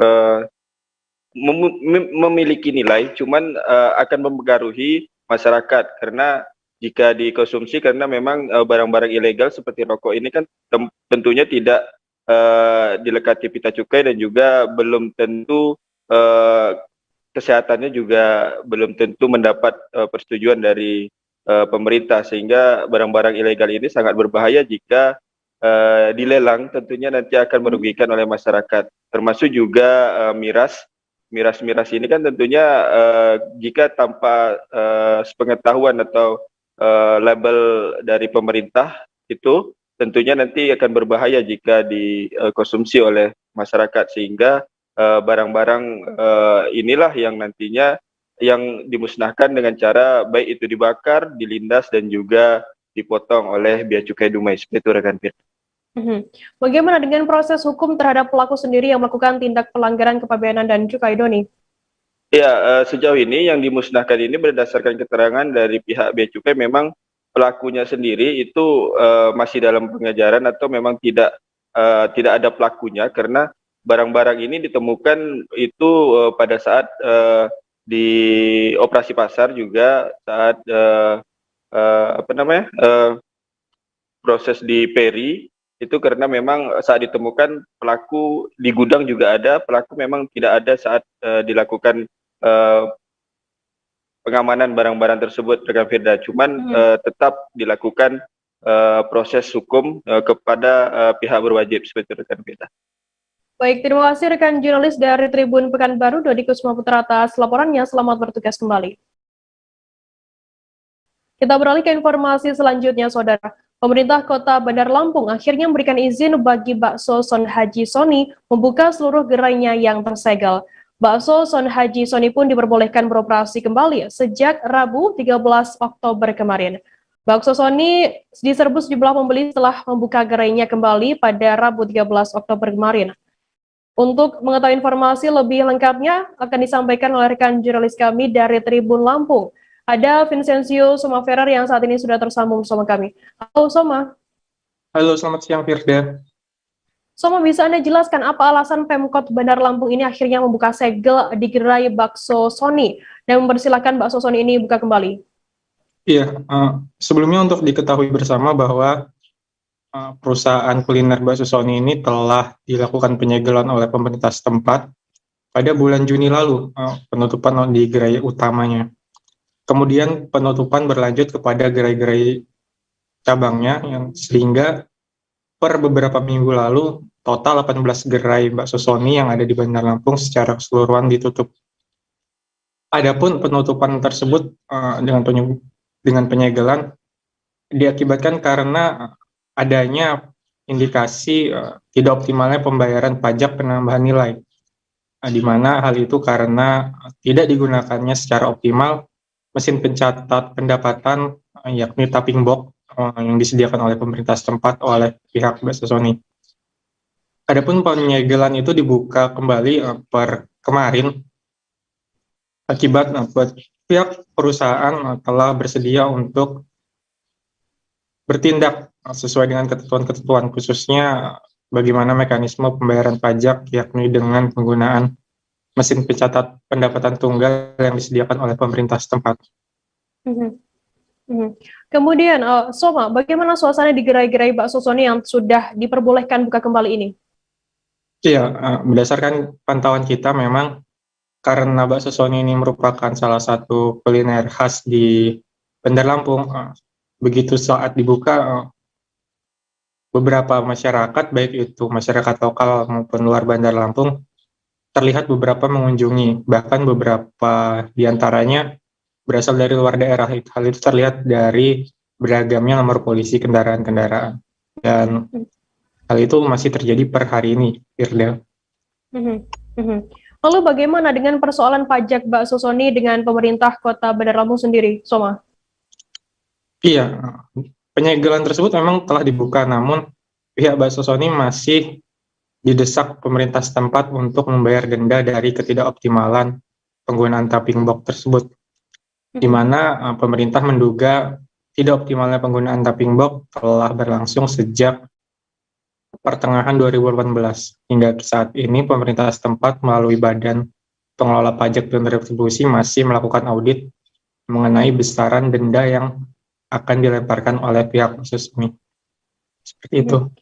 Speaker 19: memiliki nilai, cuman akan mempengaruhi masyarakat karena jika dikonsumsi, karena memang barang-barang ilegal seperti rokok ini kan tentunya tidak dilekati pita cukai, dan juga belum tentu kesehatannya juga belum tentu mendapat persetujuan dari pemerintah, sehingga barang-barang ilegal ini sangat berbahaya jika dilelang, tentunya nanti akan merugikan oleh masyarakat, termasuk juga miras ini kan tentunya jika tanpa sepengetahuan atau label dari pemerintah itu tentunya nanti akan berbahaya jika dikonsumsi oleh masyarakat, sehingga barang-barang inilah yang nantinya yang dimusnahkan dengan cara baik itu dibakar, dilindas, dan juga dipotong oleh Bea Cukai Dumai. Seperti itu rekan Firda.
Speaker 1: Bagaimana dengan proses hukum terhadap pelaku sendiri yang melakukan tindak pelanggaran kepabeanan dan cukai, Doni?
Speaker 19: Ya, sejauh ini yang dimusnahkan ini berdasarkan keterangan dari pihak Bea Cukai, memang pelakunya sendiri itu masih dalam pengejaran atau memang tidak ada pelakunya, karena barang-barang ini ditemukan itu pada saat di operasi pasar, juga saat proses di Peri itu, karena memang saat ditemukan pelaku di gudang juga ada, pelaku memang tidak ada saat dilakukan pengamanan barang-barang tersebut, rekan Firda. Cuman tetap dilakukan proses hukum kepada pihak berwajib seperti itu, rekan Firda.
Speaker 1: Baik, terima kasih rekan jurnalis dari Tribun Pekanbaru, Dodi Kusuma Putra, atas laporannya. Selamat bertugas kembali. Kita beralih ke informasi selanjutnya, Saudara. Pemerintah Kota Bandar Lampung akhirnya memberikan izin bagi bakso Son Haji Sony membuka seluruh gerainya yang tersegel. Bakso Son Haji Sony pun diperbolehkan beroperasi kembali sejak Rabu 13 Oktober kemarin. Bakso Sony diserbu sejumlah pembeli setelah membuka gerainya kembali pada Rabu 13 Oktober kemarin. Untuk mengetahui informasi lebih lengkapnya akan disampaikan oleh rekan jurnalis kami dari Tribun Lampung. Ada Vincencio Somaferer yang saat ini sudah tersambung bersama kami. Halo Soma.
Speaker 20: Halo, selamat siang Firda.
Speaker 1: Soma, bisa Anda jelaskan apa alasan Pemkot Bandar Lampung ini akhirnya membuka segel di gerai bakso Sony dan mempersilahkan bakso Sony ini buka kembali?
Speaker 20: Iya, sebelumnya untuk diketahui bersama bahwa perusahaan kuliner bakso Sony ini telah dilakukan penyegelan oleh pemerintah setempat pada bulan Juni lalu, penutupan di gerai utamanya. Kemudian penutupan berlanjut kepada gerai-gerai cabangnya, yang sehingga per beberapa minggu lalu total 18 gerai bakso Sony yang ada di Bandar Lampung secara keseluruhan ditutup. Adapun penutupan tersebut dengan penyegelan diakibatkan karena adanya indikasi tidak optimalnya pembayaran pajak penambahan nilai, di mana hal itu karena tidak digunakannya secara optimal mesin pencatat pendapatan, yakni tapping box yang disediakan oleh pemerintah setempat oleh pihak bakso Sony. Adapun penyegelan itu dibuka kembali per kemarin akibat pihak perusahaan telah bersedia untuk bertindak sesuai dengan ketentuan-ketentuan, khususnya bagaimana mekanisme pembayaran pajak, yakni dengan penggunaan mesin pencatat pendapatan tunggal yang disediakan oleh pemerintah setempat.
Speaker 1: Kemudian, Soma, bagaimana suasana di gerai-gerai bakso Sony yang sudah diperbolehkan buka kembali ini?
Speaker 20: Iya, berdasarkan pantauan kita memang karena bakso Sony ini merupakan salah satu kuliner khas di Bandar Lampung, begitu saat dibuka, beberapa masyarakat, baik itu masyarakat lokal maupun luar Bandar Lampung, terlihat beberapa mengunjungi, bahkan beberapa diantaranya berasal dari luar daerah. Hal itu terlihat dari beragamnya nomor polisi kendaraan-kendaraan. Dan hal itu masih terjadi per hari ini, Firda.
Speaker 1: Lalu bagaimana dengan persoalan pajak bakso Sony dengan pemerintah Kota Bandar Lampung sendiri, Soma?
Speaker 20: Iya, penyegelan tersebut memang telah dibuka, namun pihak bakso Sony masih didesak pemerintah setempat untuk membayar denda dari ketidakoptimalan penggunaan tapping box tersebut, di mana pemerintah menduga tidak optimalnya penggunaan tapping box telah berlangsung sejak pertengahan 2018. Hingga saat ini pemerintah setempat melalui Badan Pengelola Pajak dan Retribusi masih melakukan audit mengenai besaran denda yang akan dilemparkan oleh pihak resmi. Seperti itu.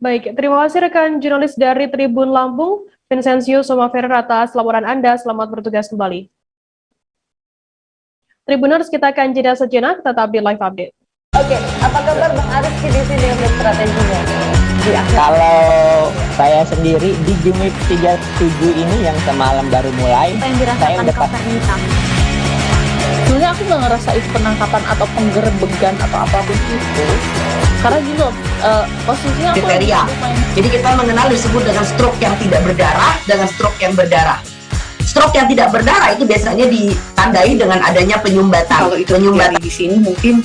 Speaker 1: Baik, terima kasih rekan jurnalis dari Tribun Lampung, Vincencio Somaferer, atas laporan Anda. Selamat bertugas kembali. Tribuners, kita akan jeda sejenak, tetap di live update.
Speaker 8: Oke, apa kabar Bang Arif di sini untuk strateginya?
Speaker 9: Kalau saya sendiri di Jumip 37 ini yang semalam baru mulai, saya udah
Speaker 8: sebenarnya aku nggak ngerasa itu penangkapan atau penggerbegan atau apapun itu, karena gini loh, posisinya aku
Speaker 10: kriteria. Jadi kita mengenal disebut dengan stroke yang tidak berdarah dengan stroke yang berdarah. Stroke yang tidak berdarah itu biasanya ditandai dengan adanya penyumbatan.
Speaker 11: Kalau itu terjadi di sini mungkin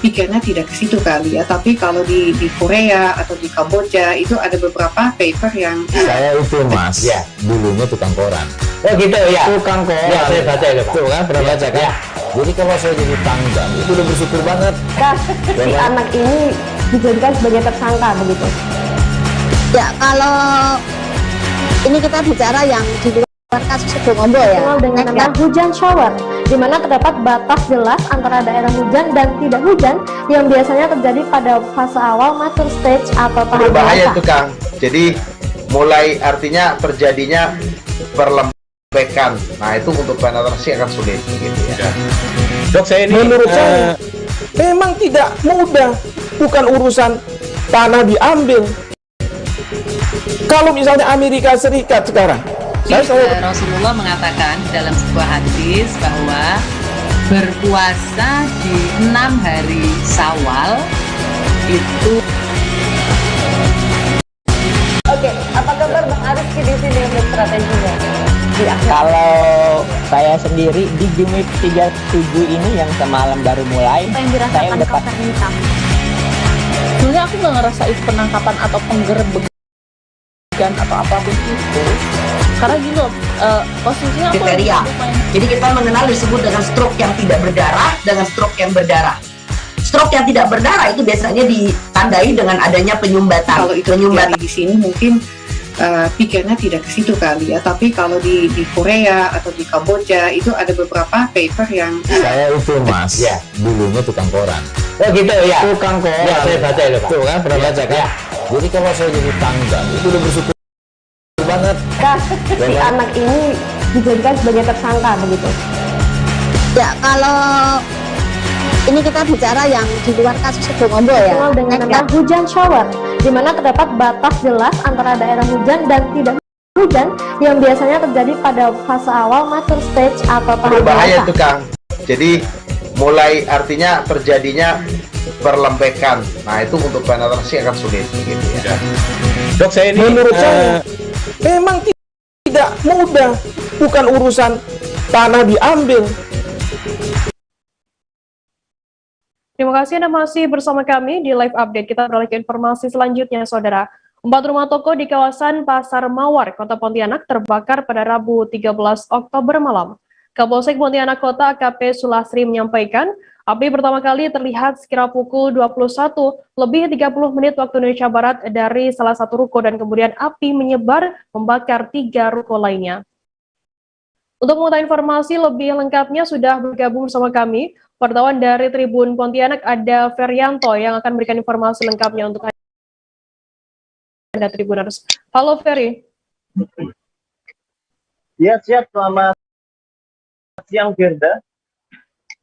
Speaker 11: pikirnya tidak ke situ kali ya, tapi kalau di Korea atau di Kamboja itu ada beberapa paper yang
Speaker 21: saya itu mas, ya dulunya tukang koran.
Speaker 12: Oh gitu ya.
Speaker 9: Tukang koran.
Speaker 12: Ya, saya baca itu, Pak.
Speaker 9: Tuh kan, pernah baca kan?
Speaker 12: Ya.
Speaker 9: Jadi kalau saya jadi tanggal, itu udah bersyukur banget.
Speaker 1: Si anak ini dijadikan sebagai tersangka begitu.
Speaker 13: Ya, kalau ini kita bicara yang di luar kasus Sebongombo ya.
Speaker 1: Dengan nama hujan shower, di mana terdapat batas jelas antara daerah hujan dan tidak hujan yang biasanya terjadi pada fase awal mature stage atau tahap
Speaker 12: Berbahaya
Speaker 1: dewasa.
Speaker 12: tuh Kang. Jadi mulai artinya terjadinya perlembekan. Nah itu untuk penetrasi akan sulit gitu ya.
Speaker 9: Dok, saya ini
Speaker 12: Menurut
Speaker 9: saya memang tidak mudah, bukan urusan tanah diambil. Kalau misalnya Amerika Serikat sekarang,
Speaker 14: Rasulullah mengatakan dalam sebuah hadis bahwa berpuasa di 6 hari Syawal itu.
Speaker 8: Oke, apa kabar Bang Ariski di sini untuk strateginya?
Speaker 9: kalau saya sendiri di Jumip 37 ini yang semalam baru mulai,
Speaker 8: Apa yang
Speaker 9: saya
Speaker 8: dirasakan
Speaker 9: udah
Speaker 8: Kapten Hitam? Sebenarnya aku nggak ngerasain penangkapan atau penggerebekan atau apapun itu. Karena gini loh, posisinya aku
Speaker 10: Kriteria. Jadi kita mengenal disebut dengan stroke yang tidak berdarah dengan stroke yang berdarah. Stroke yang tidak berdarah itu biasanya ditandai dengan adanya penyumbatan.
Speaker 11: Kalau itu terjadi di sini mungkin pikirnya tidak ke situ kali ya, tapi kalau di Korea atau di Kamboja itu ada beberapa paper yang
Speaker 9: Saya itu Mas, dulunya tukang koran.
Speaker 12: Oh gitu ya.
Speaker 9: Tukang koran.
Speaker 12: Ya, saya baca itu, Pak.
Speaker 9: Tuh kan, pernah
Speaker 12: Ya,
Speaker 9: baca kan?
Speaker 12: ya.
Speaker 9: Jadi kalau saya jadi tanggal, itu udah bersyukur banget.
Speaker 1: Si anak ini dijadikan sebagai tersangka begitu.
Speaker 13: Ya, kalau ini kita bicara yang di luar kasus Sebongombo ya.
Speaker 1: Dengan nama hujan shower, di mana terdapat batas jelas antara daerah hujan dan tidak hujan yang biasanya terjadi pada fase awal mature stage atau tahap
Speaker 12: Berbahaya
Speaker 1: dewasa.
Speaker 12: tuh Kang. Jadi mulai artinya terjadinya perlembekan. Nah itu untuk penetrasi akan sulit gitu ya.
Speaker 9: Dok, saya ini menurut saya memang tidak mudah, bukan urusan tanah diambil.
Speaker 1: Terima kasih Anda masih bersama kami di live update. Kita beralih ke informasi selanjutnya, Saudara. 4 rumah toko di kawasan Pasar Mawar, Kota Pontianak terbakar pada Rabu 13 Oktober malam. Kapolsek Pontianak Kota AKP Sulasri menyampaikan, api pertama kali terlihat sekira pukul 21:30 waktu Indonesia Barat dari salah satu ruko dan kemudian api menyebar membakar 3 ruko lainnya. Untuk mengetahui informasi lebih lengkapnya sudah bergabung bersama kami wartawan dari Tribun Pontianak, ada Ferianto yang akan memberikan informasi lengkapnya untuk Anda Tribuners. Halo Ferry.
Speaker 21: Ya, siap. Selamat siang, Firda.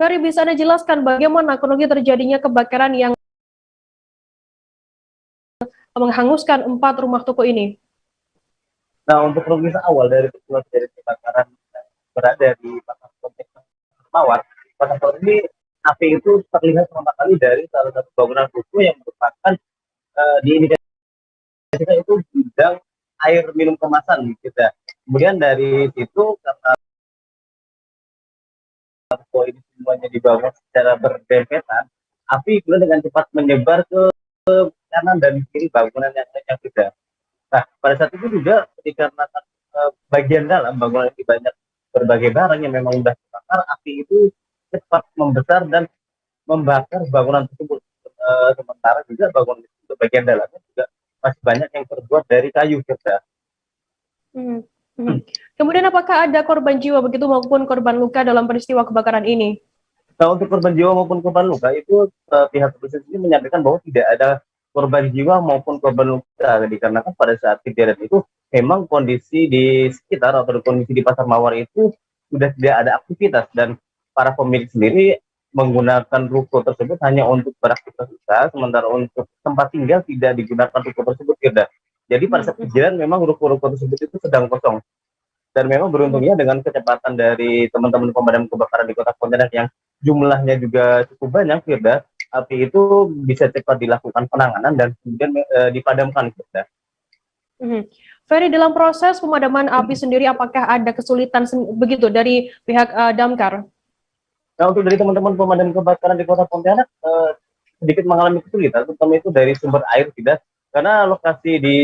Speaker 1: Ferry, bisa Anda jelaskan bagaimana kronologi terjadinya kebakaran yang menghanguskan 4 rumah toko ini?
Speaker 21: Nah, untuk kronologi awal dari peristiwa terjadi kebakaran berada di Pasar Mawar, Pasar Mawar ini api itu terlihat pertama kali dari salah satu bangunan ruko yang merupakan diindikasikan itu gudang air minum kemasan gitu ya. Kemudian dari situ karena ruko ini semuanya dibangun secara berdempetan, api kemudian dengan cepat menyebar ke kanan dan kiri bangunan yang lainnya juga. Nah, pada saat itu juga ketika bagian dalam bangunan ini banyak berbagai barang yang memang sudah terbakar, api itu cepat membesar dan membakar bangunan tersebut. Sementara juga bangunan itu bagian dalamnya juga masih banyak yang terbuat dari kayu.
Speaker 1: Kemudian apakah ada korban jiwa begitu maupun korban luka dalam peristiwa kebakaran ini?
Speaker 21: Nah, untuk korban jiwa maupun korban luka itu pihak kepolisian ini menyampaikan bahwa tidak ada korban jiwa maupun korban luka, dikarenakan pada saat kejadian itu memang kondisi di sekitar atau kondisi di Pasar Mawar itu sudah tidak ada aktivitas dan para pemilik sendiri menggunakan ruko tersebut hanya untuk beraktivitas usaha, sementara untuk tempat tinggal tidak digunakan ruko tersebut. Jadi pada saat kejadian memang ruko-ruko tersebut itu sedang kosong. Dan memang beruntungnya dengan kecepatan dari teman-teman pemadam kebakaran di Kota Pontianak yang jumlahnya juga cukup banyak, Firda, api itu bisa cepat dilakukan penanganan dan kemudian dipadamkan, Firda.
Speaker 1: Ferry, dalam proses pemadaman api sendiri apakah ada kesulitan begitu dari pihak damkar?
Speaker 21: Nah, untuk dari teman-teman pemadam kebakaran di Kota Pontianak sedikit mengalami kesulitan, terutama itu dari sumber air, tidak, karena lokasi di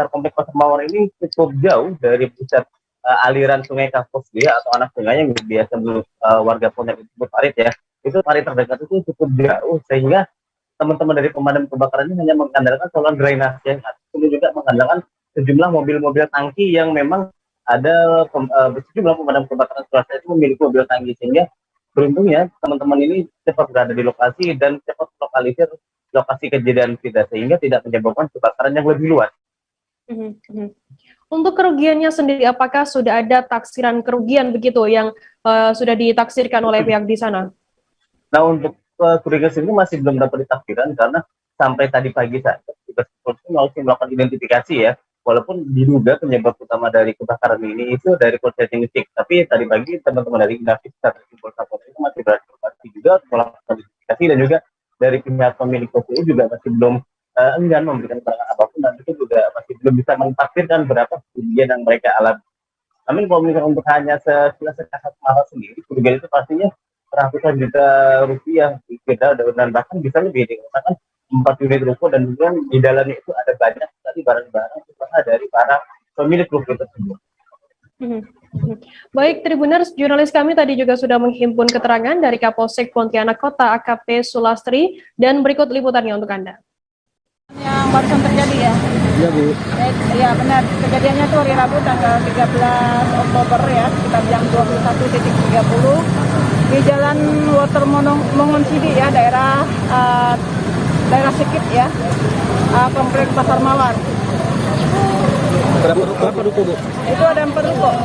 Speaker 21: kompleks Pasar Mawar ini cukup jauh dari pusat aliran sungai Kampus dia atau anak sungainya yang biasa warga Pontianak disebut parit ya, itu parit terdekat itu cukup jauh sehingga teman-teman dari pemadam kebakaran ini hanya mengandalkan saluran drainase yang ada, kemudian juga mengandalkan sejumlah mobil-mobil tangki yang memang ada sejumlah pemadam kebakaran swasta itu memiliki mobil tangki, sehingga beruntungnya teman-teman ini cepat berada di lokasi dan cepat lokalisir lokasi kejadian kita sehingga tidak menyebabkan kebakaran yang lebih luas.
Speaker 1: Untuk kerugiannya sendiri, apakah sudah ada taksiran kerugian begitu yang sudah ditaksirkan oleh pihak di sana?
Speaker 21: Nah, untuk kerugian sendiri masih belum dapat ditaksirkan karena sampai tadi pagi saja petugas polisi masih melakukan identifikasi ya, walaupun diduga penyebab utama dari kebakaran ini itu dari korsleting listrik. Tapi tadi pagi teman-teman dari Inavis Satgas Polri itu masih beroperasi juga melakukan identifikasi, dan juga dari pihak pemilik toko juga masih belum enggan memberikan keterangan apapun, dan itu juga masih belum bisa mentafsirkan berapa kerugian yang mereka alami. Namun kalau misalnya untuk hanya sekilas kasat mata sendiri, kerugian itu pastinya ratusan juta rupiah kita, dan bahkan bisa lebih, dikatakan 4 unit ruko, dan kemudian di dalamnya itu ada banyak sekali barang-barang usaha dari para pemilik ruko tersebut.
Speaker 1: Baik, Tribuners, jurnalis kami tadi juga sudah menghimpun keterangan dari Kapolsek Pontianak Kota AKP Sulastri, dan berikut liputannya untuk Anda.
Speaker 18: Yang barusan terjadi ya?
Speaker 21: Iya, Bu.
Speaker 18: Iya benar, kejadiannya tuh hari Rabu tanggal 13 Oktober ya, sekitar jam 21.30 di Jalan Water Mongon Sidi ya, daerah Sikit ya, komplek Pasar Mawar.
Speaker 21: Berapa ruko, Bu?
Speaker 18: Itu ada 4 ruko.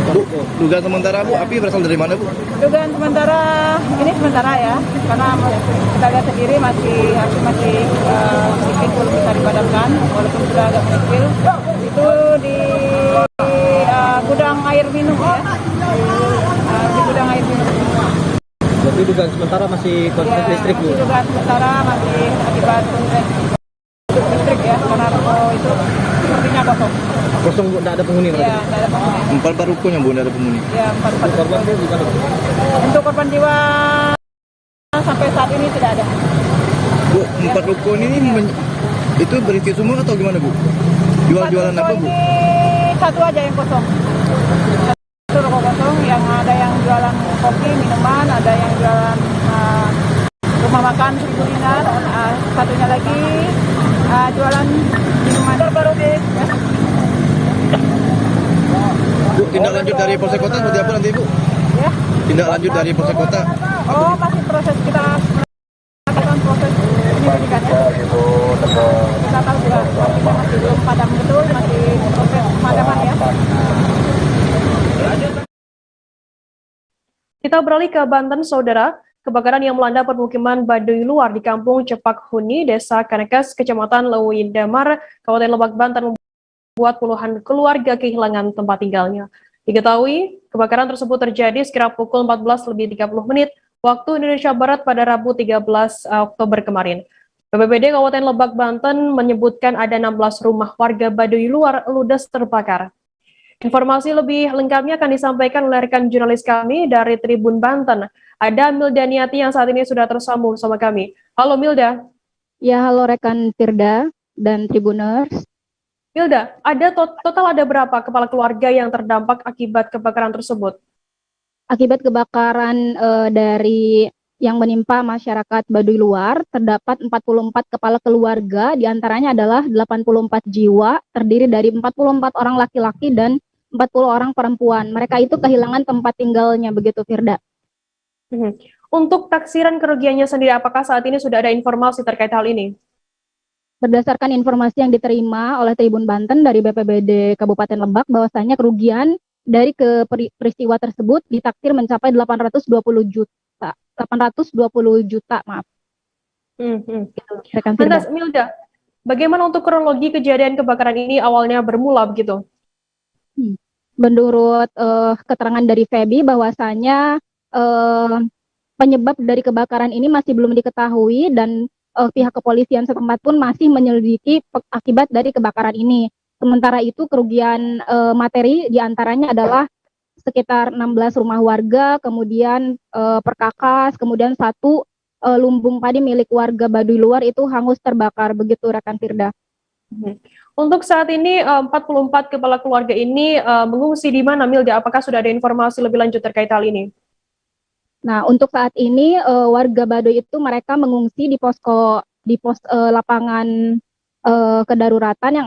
Speaker 21: Bu, dugaan sementara Bu, api berasal dari mana Bu?
Speaker 18: Dugaan sementara, ini sementara ya, karena kita lihat sendiri masih sedikit belum bisa dipadamkan, walaupun sudah agak mengecil. Itu di gudang air minum ya, di gudang air minum.
Speaker 21: Berarti dugaan sementara masih korsleting listrik Bu?
Speaker 18: Dugaan sementara masih akibat listrik ya, karena ruko itu sepertinya kosong.
Speaker 21: Kosong Bu, tidak ada penghuni?
Speaker 18: Iya, tidak ada penghuni.
Speaker 21: 4 rukonya Bu, tidak ada penghuni?
Speaker 18: Iya, 4
Speaker 21: korban Bu gimana Bu?
Speaker 18: Untuk korban jiwa sampai saat ini tidak ada.
Speaker 21: Bu, 4 ruko ini itu berisi semua atau gimana Bu? Jualan apa Bu?
Speaker 18: Ini satu aja yang kosong. Satu ruko kosong, yang ada yang jualan kopi, minuman, ada yang jualan rumah makan, kuliner, satunya lagi jualan minuman. Baru ya.
Speaker 21: Bu, tindak lanjut dari Polsek Kota seperti apa nanti Bu?
Speaker 18: Ya.
Speaker 21: Tindak lanjut dari Polsek Kota?
Speaker 18: Oh, masih proses kita melakukan proses penyelidikan ya. Kita tahu juga kita masih belum padam betul, masih proses pemadaman ya.
Speaker 1: Kita beralih ke Banten, Saudara. Kebakaran yang melanda permukiman Baduy Luar di Kampung Cepak Huni, Desa Kanekes, Kecamatan Lewidamar, Kabupaten Lebak, Banten membuat puluhan keluarga kehilangan tempat tinggalnya. Diketahui, kebakaran tersebut terjadi sekira pukul 14.30 waktu Indonesia Barat pada Rabu 13 Oktober kemarin. BPBD Kabupaten Lebak, Banten menyebutkan ada 16 rumah warga Baduy Luar ludes terbakar. Informasi lebih lengkapnya akan disampaikan oleh rekan jurnalis kami dari Tribun Banten. Ada Milda Niati yang saat ini sudah tersambung sama kami. Halo Milda.
Speaker 2: Ya, halo rekan Tirda dan Tribuners.
Speaker 1: Milda, total ada berapa kepala keluarga yang terdampak akibat kebakaran tersebut?
Speaker 2: Akibat kebakaran dari yang menimpa masyarakat Baduy Luar, terdapat 44 kepala keluarga, diantaranya adalah 84 jiwa, terdiri dari 44 orang laki-laki dan 40 orang perempuan. Mereka itu kehilangan tempat tinggalnya, begitu Firda.
Speaker 1: Untuk taksiran kerugiannya sendiri, apakah saat ini sudah ada informasi terkait hal ini?
Speaker 2: Berdasarkan informasi yang diterima oleh Tribun Banten dari BPBD Kabupaten Lebak, bahwasanya kerugian dari peristiwa tersebut ditaksir mencapai 820 juta, maaf.
Speaker 1: Lantas Milda, bagaimana untuk kronologi kejadian kebakaran ini awalnya bermula begitu?
Speaker 2: Menurut keterangan dari Febi, bahwasanya penyebab dari kebakaran ini masih belum diketahui, dan pihak kepolisian setempat pun masih menyelidiki akibat dari kebakaran ini. Sementara itu kerugian materi diantaranya adalah sekitar 16 rumah warga, kemudian perkakas, kemudian 1 lumbung padi milik warga Baduy Luar itu hangus terbakar, begitu rekan Firda.
Speaker 1: Untuk saat ini 44 kepala keluarga ini mengungsi di mana, Milda? Apakah sudah ada informasi lebih lanjut terkait hal ini?
Speaker 2: Nah, untuk saat ini warga Baduy itu mereka mengungsi di pos lapangan kedaruratan yang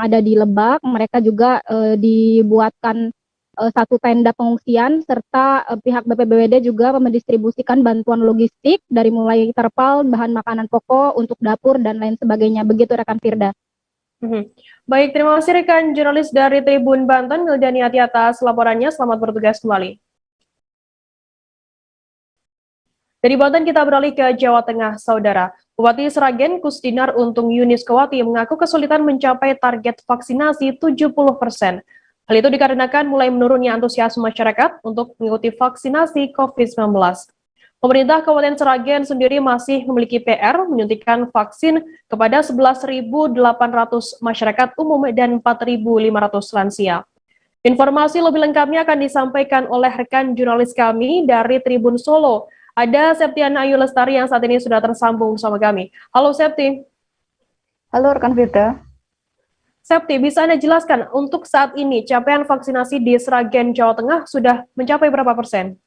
Speaker 2: ada di Lebak. Mereka juga dibuatkan satu tenda pengungsian serta pihak BPBD juga mendistribusikan bantuan logistik dari mulai terpal, bahan makanan pokok untuk dapur dan lain sebagainya. Begitu rekan Firda.
Speaker 1: Baik, terima kasih rekan jurnalis dari Tribun Banten, Milda Niati atas laporannya. Selamat bertugas kembali. Dari Banten kita beralih ke Jawa Tengah, Saudara. Bupati Sragen Kusdinar Untung Yuniskawati mengaku kesulitan mencapai target vaksinasi 70%. Hal itu dikarenakan mulai menurunnya antusias masyarakat untuk mengikuti vaksinasi COVID-19. Pemerintah Kabupaten Sragen sendiri masih memiliki PR menyuntikkan vaksin kepada 11.800 masyarakat umum dan 4.500 lansia. Informasi lebih lengkapnya akan disampaikan oleh rekan jurnalis kami dari Tribun Solo. Ada Septiana Ayu Lestari yang saat ini sudah tersambung bersama kami. Halo Septi.
Speaker 3: Halo rekan Firda.
Speaker 1: Septi, bisa Anda jelaskan untuk saat ini capaian vaksinasi di Sragen, Jawa Tengah sudah mencapai berapa persen?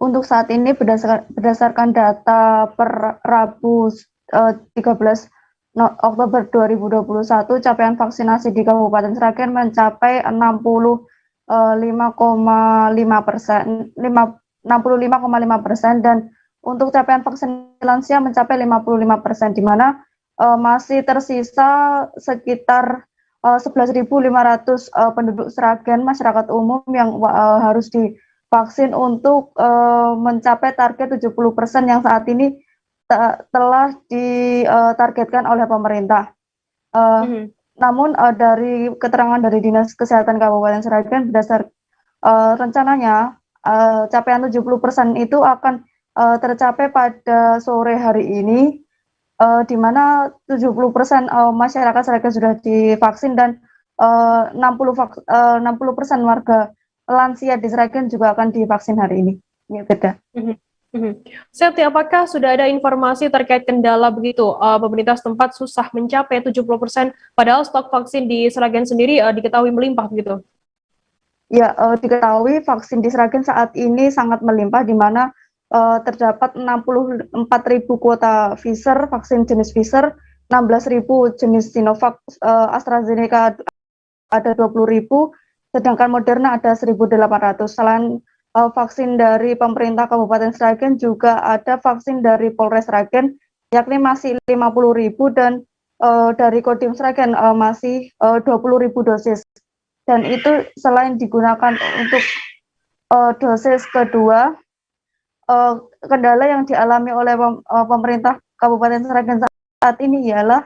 Speaker 3: Untuk saat ini berdasarkan data per Rabu 13 Oktober 2021, capaian vaksinasi di Kabupaten Sragen mencapai 65,5% dan untuk capaian vaksinasi lansia mencapai 55%, di mana masih tersisa sekitar 11.500 penduduk Sragen masyarakat umum yang harus divaksin untuk mencapai target 70% yang saat ini telah ditargetkan oleh pemerintah. Namun dari keterangan dari Dinas Kesehatan Kabupaten Sragen rencananya capaian 70% itu akan tercapai pada sore hari ini, di mana 70% masyarakat Sragen sudah divaksin dan 60% warga lansia di Sragen juga akan divaksin hari ini. Ya, beda.
Speaker 1: Septi, apakah sudah ada informasi terkait kendala begitu? Pemerintah setempat susah mencapai 70%, padahal stok vaksin di Sragen sendiri diketahui melimpah begitu?
Speaker 3: Ya, diketahui vaksin di Sragen saat ini sangat melimpah, di mana terdapat 64.000 kuota Pfizer, vaksin jenis Pfizer, 16.000 jenis Sinovac, AstraZeneca ada 20.000, sedangkan Moderna ada 1.800. Selain vaksin dari pemerintah Kabupaten Sragen, juga ada vaksin dari Polres Sragen, yakni masih 50.000 dan dari Kodim Sragen masih 20.000 dosis. Dan itu selain digunakan untuk dosis kedua, kendala yang dialami oleh pemerintah Kabupaten Sragen saat ini ialah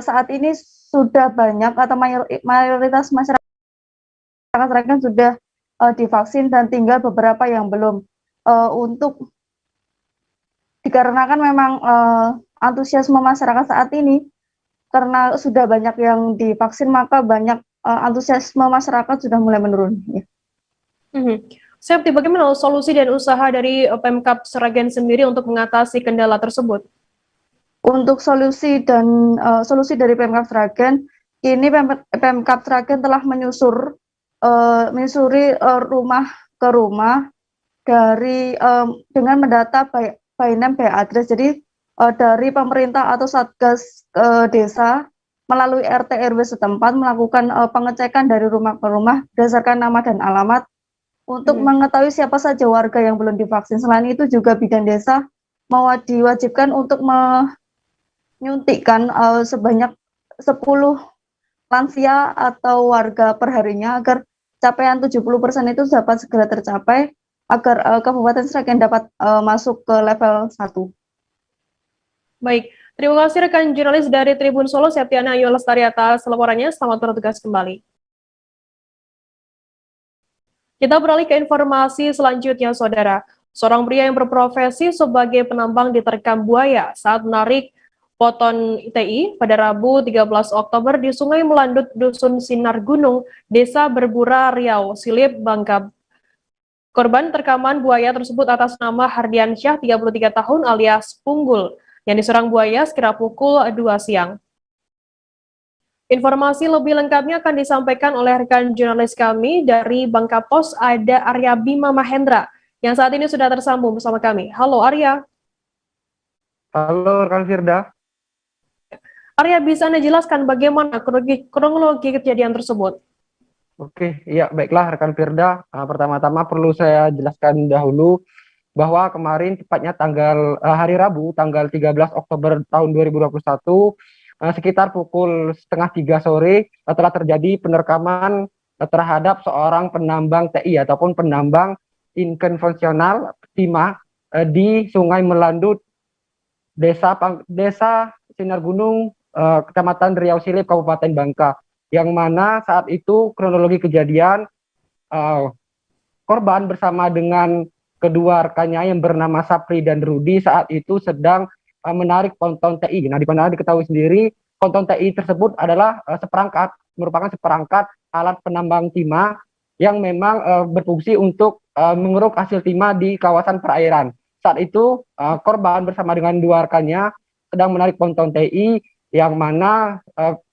Speaker 3: saat ini sudah banyak atau mayoritas masyarakat Sragen sudah divaksin dan tinggal beberapa yang belum. Untuk dikarenakan memang antusiasme masyarakat saat ini karena sudah banyak yang divaksin, maka banyak antusiasme masyarakat sudah mulai menurun. Ya.
Speaker 1: Septi, bagaimana solusi dan usaha dari Pemkab Sragen sendiri untuk mengatasi kendala tersebut?
Speaker 3: Untuk solusi dari Pemkab Sragen, kini Pemkab Sragen telah menyusuri rumah ke rumah dengan mendata by name by address. Jadi dari pemerintah atau satgas desa melalui RT RW setempat melakukan pengecekan dari rumah ke rumah berdasarkan nama dan alamat untuk mengetahui siapa saja warga yang belum divaksin. Selain itu juga bidan desa diwajibkan untuk menyuntikkan sebanyak 10 lansia atau warga perharinya agar capaian 70% itu dapat segera tercapai agar Kabupaten Sragen dapat masuk ke level 1.
Speaker 1: Baik, terima kasih rekan jurnalis dari Tribun Solo, Septiana Ayu Lestari atas laporannya. Selamat bertugas kembali. Kita beralih ke informasi selanjutnya, Saudara. Seorang pria yang berprofesi sebagai penambang diterkam buaya saat menarik poton TI pada Rabu 13 Oktober di Sungai Melandut, Dusun Sinar Gunung, Desa Berbura, Riau, Silip, Bangka. Korban terkaman buaya tersebut atas nama Hardiansyah, 33 tahun alias Punggul, yang diserang buaya sekira pukul 2 siang. Informasi lebih lengkapnya akan disampaikan oleh rekan jurnalis kami dari Bangka Pos, ada Arya Bima Mahendra, yang saat ini sudah tersambung bersama kami. Halo Arya.
Speaker 4: Halo rekan Firda.
Speaker 1: Arya, bisa Anda jelaskan bagaimana kronologi kejadian tersebut?
Speaker 4: Oke, iya baiklah rekan Firda. Pertama-tama perlu saya jelaskan dahulu bahwa kemarin tepatnya hari Rabu tanggal 13 Oktober tahun 2021 sekitar pukul 2:30 sore telah terjadi penerkaman terhadap seorang penambang TI ataupun penambang inkonvensional timah di Sungai Melandut, Desa Sinar Gunung, Kecamatan Riau Silip, Kabupaten Bangka, yang mana saat itu kronologi kejadian korban bersama dengan kedua rekannya yang bernama Sapri dan Rudi saat itu sedang menarik ponton TI. Nah, di mana diketahui sendiri ponton TI tersebut adalah merupakan seperangkat alat penambang timah yang memang berfungsi untuk mengeruk hasil timah di kawasan perairan. Saat itu korban bersama dengan dua rekannya sedang menarik ponton TI, yang mana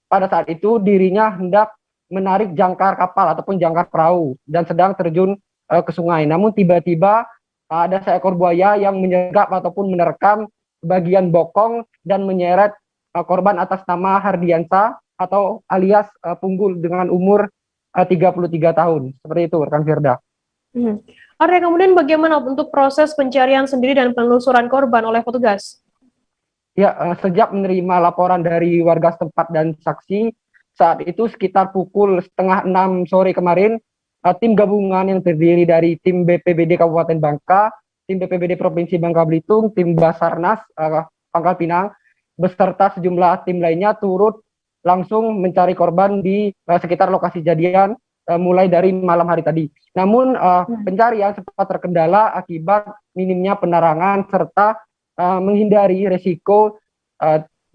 Speaker 4: pada saat itu dirinya hendak menarik jangkar kapal ataupun jangkar perahu dan sedang terjun ke sungai. Namun tiba-tiba ada seekor buaya yang menyergap ataupun menerkam bagian bokong dan menyeret korban atas nama Hardiansa atau alias Punggul dengan umur 33 tahun. Seperti itu rekan Firda.
Speaker 1: Arya, kemudian bagaimana untuk proses pencarian sendiri dan penelusuran korban oleh petugas?
Speaker 4: Ya, sejak menerima laporan dari warga setempat dan saksi, saat itu sekitar pukul 5:30 sore kemarin, tim gabungan yang terdiri dari tim BPBD Kabupaten Bangka, tim BPBD Provinsi Bangka Belitung, tim Basarnas Pangkal Pinang, beserta sejumlah tim lainnya turut langsung mencari korban di sekitar lokasi kejadian mulai dari malam hari tadi. Namun pencarian sempat terkendala akibat minimnya penerangan serta menghindari resiko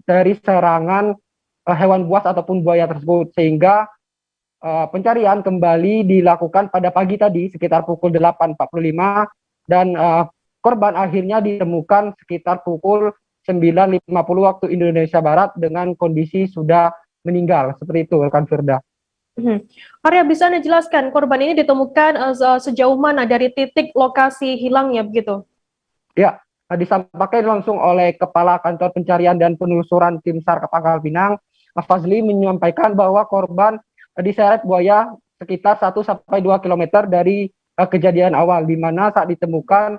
Speaker 4: dari serangan hewan buas ataupun buaya tersebut, sehingga pencarian kembali dilakukan pada pagi tadi sekitar pukul 8.45 dan korban akhirnya ditemukan sekitar pukul 9.50 waktu Indonesia Barat dengan kondisi sudah meninggal. Seperti itu rekan Firda.
Speaker 1: Arya, bisa Anda jelaskan korban ini ditemukan sejauh mana dari titik lokasi hilangnya begitu?
Speaker 4: Ya, disampaikan langsung oleh Kepala Kantor Pencarian dan Penelusuran Tim SAR Pangkal Pinang, Fazli, menyampaikan bahwa korban diseret buaya sekitar 1-2 km dari kejadian awal, di mana saat ditemukan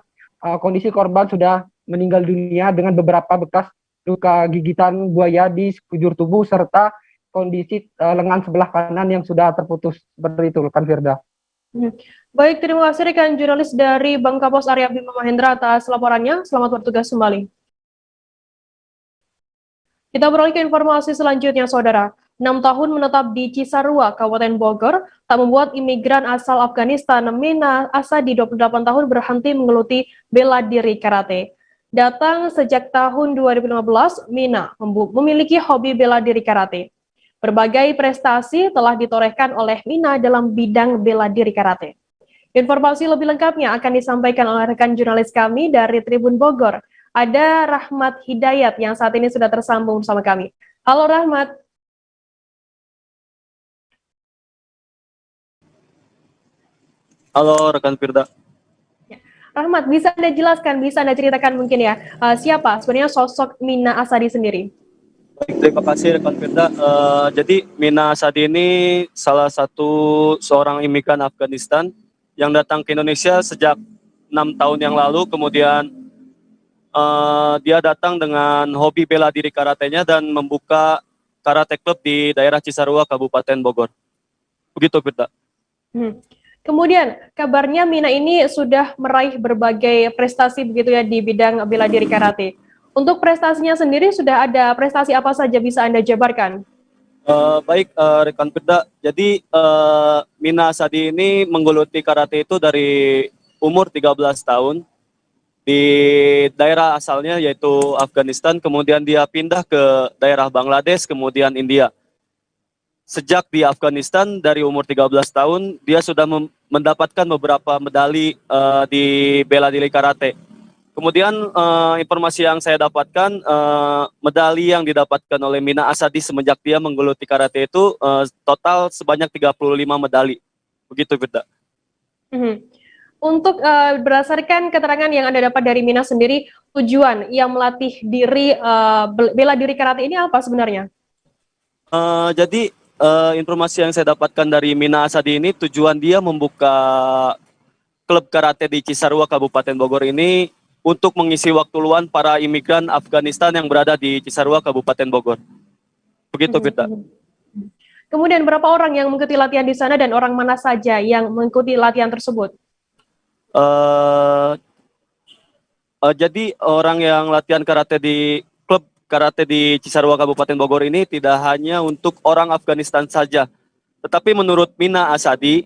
Speaker 4: kondisi korban sudah meninggal dunia dengan beberapa bekas luka gigitan buaya di sekujur tubuh serta kondisi lengan sebelah kanan yang sudah terputus. Seperti itu rekan Firda.
Speaker 1: Baik, terima kasih rekan jurnalis dari Bangka Pos Arya Bima Mahendra atas laporannya. Selamat bertugas kembali. Kita beralih ke informasi selanjutnya, Saudara. 6 tahun menetap di Cisarua, Kabupaten Bogor, tak membuat imigran asal Afghanistan Mina Asadi 28 tahun berhenti menggeluti bela diri karate. Datang sejak tahun 2015, Mina memiliki hobi bela diri karate. Berbagai prestasi telah ditorehkan oleh Mina dalam bidang bela diri karate. Informasi lebih lengkapnya akan disampaikan oleh rekan jurnalis kami dari Tribun Bogor. Ada Rahmat Hidayat yang saat ini sudah tersambung bersama kami. Halo Rahmat.
Speaker 22: Halo rekan Firda.
Speaker 1: Rahmat, bisa Anda jelaskan, bisa Anda ceritakan mungkin ya, siapa sebenarnya sosok Mina Asadi sendiri?
Speaker 22: Baik, terima kasih rekan Firda. Jadi Mina Asadi ini salah satu seorang imigran Afghanistan yang datang ke Indonesia sejak 6 tahun yang lalu. Kemudian dia datang dengan hobi bela diri karatenya dan membuka karate club di daerah Cisarua, Kabupaten Bogor. Begitu Firda.
Speaker 1: Kemudian kabarnya Mina ini sudah meraih berbagai prestasi begitu ya di bidang bela diri karate. Untuk prestasinya sendiri sudah ada prestasi apa saja bisa Anda jabarkan?
Speaker 22: Baik rekan Firda, jadi Mina Asadi ini menggeluti karate itu dari umur 13 tahun di daerah asalnya yaitu Afghanistan, kemudian dia pindah ke daerah Bangladesh, kemudian India. Sejak di Afghanistan dari umur 13 tahun dia sudah mendapatkan beberapa medali di bela diri karate. Kemudian informasi yang saya dapatkan, medali yang didapatkan oleh Mina Asadi semenjak dia menggeluti karate itu total sebanyak 35 medali. Begitu, Firda.
Speaker 1: Untuk berdasarkan keterangan yang Anda dapat dari Mina sendiri, tujuan yang melatih diri bela diri karate ini apa sebenarnya?
Speaker 22: Jadi informasi yang saya dapatkan dari Mina Asadi ini, tujuan dia membuka klub karate di Cisarua, Kabupaten Bogor ini untuk mengisi waktu luang para imigran Afghanistan yang berada di Cisarua, Kabupaten Bogor. Begitu, Firda.
Speaker 1: Kemudian berapa orang yang mengikuti latihan di sana dan orang mana saja yang mengikuti latihan tersebut?
Speaker 22: Jadi orang yang latihan karate di klub karate di Cisarua, Kabupaten Bogor ini tidak hanya untuk orang Afghanistan saja, tetapi menurut Mina Asadi,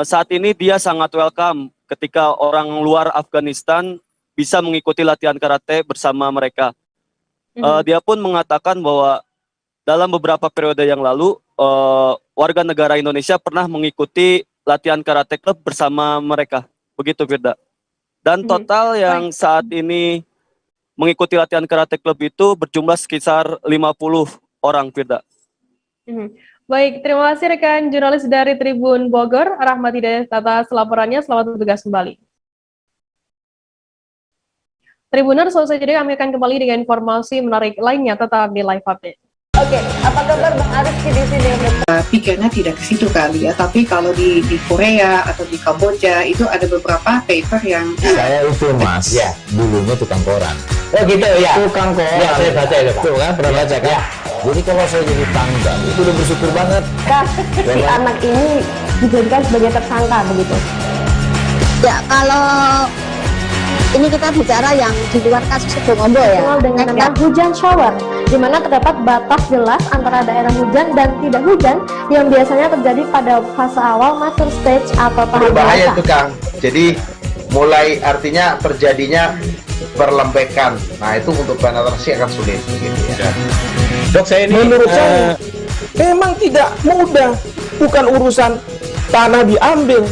Speaker 22: saat ini dia sangat welcome ketika orang luar Afghanistan bisa mengikuti latihan karate bersama mereka. Dia pun mengatakan bahwa dalam beberapa periode yang lalu, warga negara Indonesia pernah mengikuti latihan karate klub bersama mereka. Begitu, Firda. Dan total yang saat ini mengikuti latihan karate klub itu berjumlah sekitar 50 orang, Firda.
Speaker 1: Baik, terima kasih rekan jurnalis dari Tribun Bogor, Rahmat Hidayat atas laporannya. Selamat bertugas kembali. Tribuners, selesai jadi kami akan kembali dengan informasi menarik lainnya tetap di Live Update.
Speaker 13: Oke, apa kabar Bang Arifki di sini?
Speaker 11: Pikirnya tidak ke situ kali ya, tapi kalau di Korea atau di Kamboja itu ada beberapa paper yang
Speaker 5: saya itu Mas, ya, dulunya tukang koran.
Speaker 21: Oh gitu ya.
Speaker 5: Tukang koran.
Speaker 21: Ya, saya baca itu, Pak.
Speaker 5: Tuh kan, pernah baca kan? Ya. Jadi kalau saya jadi tanggal, itu udah bersyukur banget.
Speaker 13: Kak, si anak ini dijadikan sebagai tersangka begitu. Ya, kalau ini kita bicara yang di luar kasus Bongombo ya.
Speaker 1: Dengan nama hujan shower, di mana terdapat batas jelas antara daerah hujan dan tidak hujan yang biasanya terjadi pada fase awal mature stage atau tahap
Speaker 12: berbahaya itu Kang. Jadi mulai artinya terjadinya perlembekan. Nah itu untuk penetrasi akan sulit gitu ya.
Speaker 21: Dok, saya ini
Speaker 12: Menurut
Speaker 21: saya
Speaker 12: memang tidak mudah, bukan urusan tanah diambil.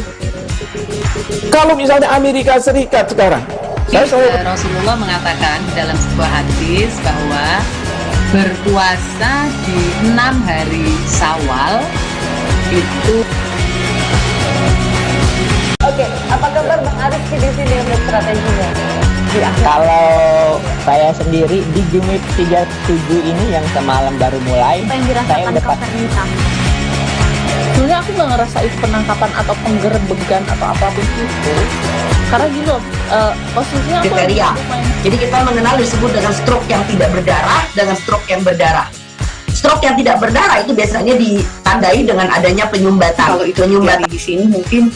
Speaker 12: Kalau misalnya Amerika Serikat sekarang,
Speaker 14: Rasulullah mengatakan dalam sebuah hadis bahwa berpuasa di 6 hari Syawal itu.
Speaker 13: Oke, apa kabar Bang Arifki di sini untuk strateginya?
Speaker 9: Kalau saya sendiri di Jumip 37 ini yang semalam baru mulai, saya udah
Speaker 8: Sebenarnya aku nggak ngerasa itu penangkapan atau penggerbegan atau apapun itu, karena gini loh, posisinya aku
Speaker 10: kriteria. Jadi kita mengenal disebut dengan stroke yang tidak berdarah dengan stroke yang berdarah. Stroke yang tidak berdarah itu biasanya ditandai dengan adanya penyumbatan.
Speaker 11: Kalau itu terjadi di sini mungkin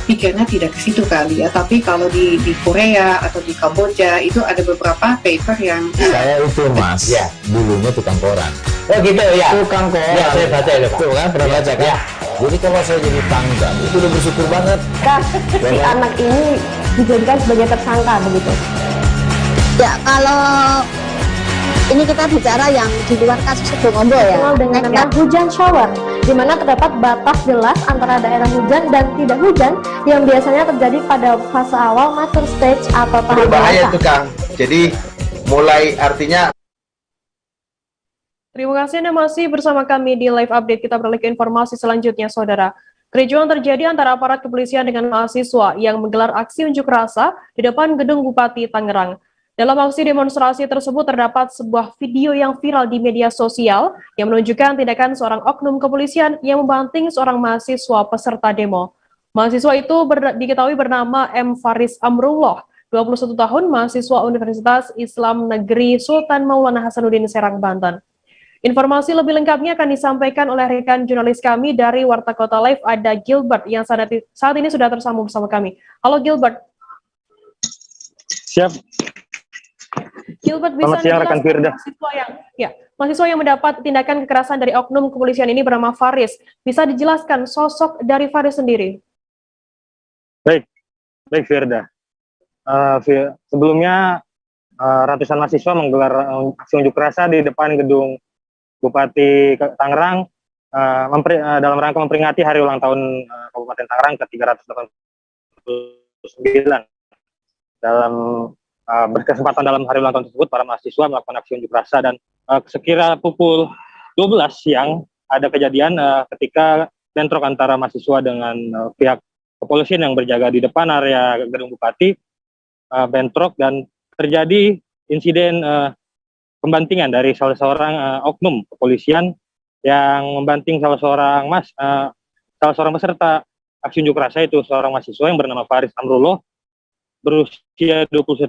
Speaker 11: pikirnya tidak ke situ kali ya, tapi kalau di Korea atau di Kamboja itu ada beberapa paper yang
Speaker 5: saya itu Mas, ya, dulunya tukang koran.
Speaker 21: Oh gitu ya.
Speaker 5: Tukang koran.
Speaker 21: Ya, saya baca itu, Pak.
Speaker 5: Tuh kan, pernah baca kan?
Speaker 21: Ya.
Speaker 5: Jadi kalau saya jadi tanggal, itu udah bersyukur banget.
Speaker 13: Kak, si anak ini dijadikan sebagai tersangka begitu. Ya, kalau ini kita bicara yang di luar kasus Bongombo ya.
Speaker 1: Dengan nama hujan shower, di mana terdapat batas jelas antara daerah hujan dan tidak hujan yang biasanya terjadi pada fase awal mature stage atau tahap
Speaker 12: berbahaya itu Kang. Jadi mulai artinya.
Speaker 1: Terima kasih Anda masih bersama kami di Live Update. Kita beralih ke informasi selanjutnya, Saudara. Kericuan terjadi antara aparat kepolisian dengan mahasiswa yang menggelar aksi unjuk rasa di depan gedung Bupati Tangerang. Dalam aksi demonstrasi tersebut terdapat sebuah video yang viral di media sosial yang menunjukkan tindakan seorang oknum kepolisian yang membanting seorang mahasiswa peserta demo. Mahasiswa itu diketahui bernama M. Faris Amrullah, 21 tahun, mahasiswa Universitas Islam Negeri Sultan Maulana Hasanuddin Serang, Banten. Informasi lebih lengkapnya akan disampaikan oleh rekan jurnalis kami dari Warta Kota Live, ada Gilbert yang saat ini sudah tersambung bersama kami. Halo Gilbert.
Speaker 6: Siap.
Speaker 1: Gilbert, bisa
Speaker 6: rekan Firda.
Speaker 1: Mahasiswa yang mendapat tindakan kekerasan dari oknum kepolisian ini bernama Faris. Bisa dijelaskan sosok dari Faris sendiri?
Speaker 6: Baik Firda. Sebelumnya ratusan mahasiswa menggelar aksi unjuk rasa di depan gedung Bupati Tangerang dalam rangka memperingati hari ulang tahun Kabupaten Tangerang ke-389. dalam berkesempatan dalam hari ulang tahun tersebut, para mahasiswa melakukan aksi unjuk rasa, dan sekira pukul 12 siang ada kejadian ketika bentrok antara mahasiswa dengan pihak kepolisian yang berjaga di depan area gedung Bupati, bentrok dan terjadi insiden pembantingan dari salah seorang oknum kepolisian yang membanting salah seorang peserta aksi unjuk rasa, itu seorang mahasiswa yang bernama Faris Amrullah, berusia 21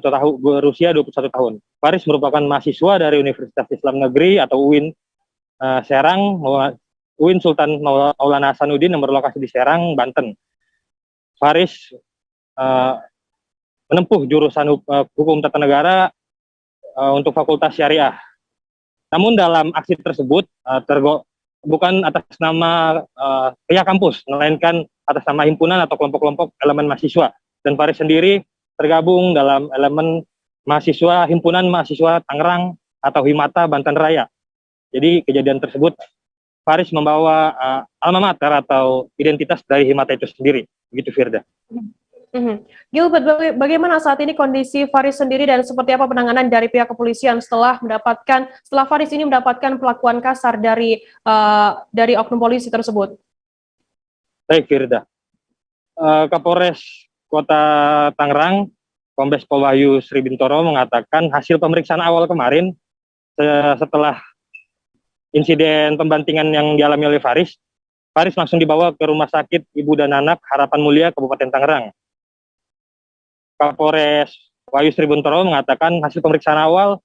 Speaker 6: tahun. Faris merupakan mahasiswa dari Universitas Islam Negeri atau UIN Serang, UIN Sultan Maulana Hasanuddin yang berlokasi di Serang, Banten. Faris menempuh jurusan hukum tata negara untuk Fakultas Syariah. Namun dalam aksi tersebut bukan atas nama pihak kampus, melainkan atas nama himpunan atau kelompok-kelompok elemen mahasiswa. Dan Faris sendiri tergabung dalam elemen mahasiswa himpunan mahasiswa Tangerang atau Himata Banten Raya. Jadi kejadian tersebut Faris membawa alma mater atau identitas dari Himata itu sendiri. Begitu, Firda.
Speaker 1: Gilbert, bagaimana saat ini kondisi Faris sendiri dan seperti apa penanganan dari pihak kepolisian setelah Faris ini mendapatkan perlakuan kasar dari oknum polisi tersebut?
Speaker 6: Baik, Firda. Kapolres Kota Tangerang, Kombes Pol Wahyu Sri Bintoro mengatakan hasil pemeriksaan awal kemarin setelah insiden pembantingan yang dialami oleh Faris langsung dibawa ke Rumah Sakit Ibu dan Anak Harapan Mulia Kabupaten Tangerang. Kapolres Wahyu Sri Bintoro mengatakan hasil pemeriksaan awal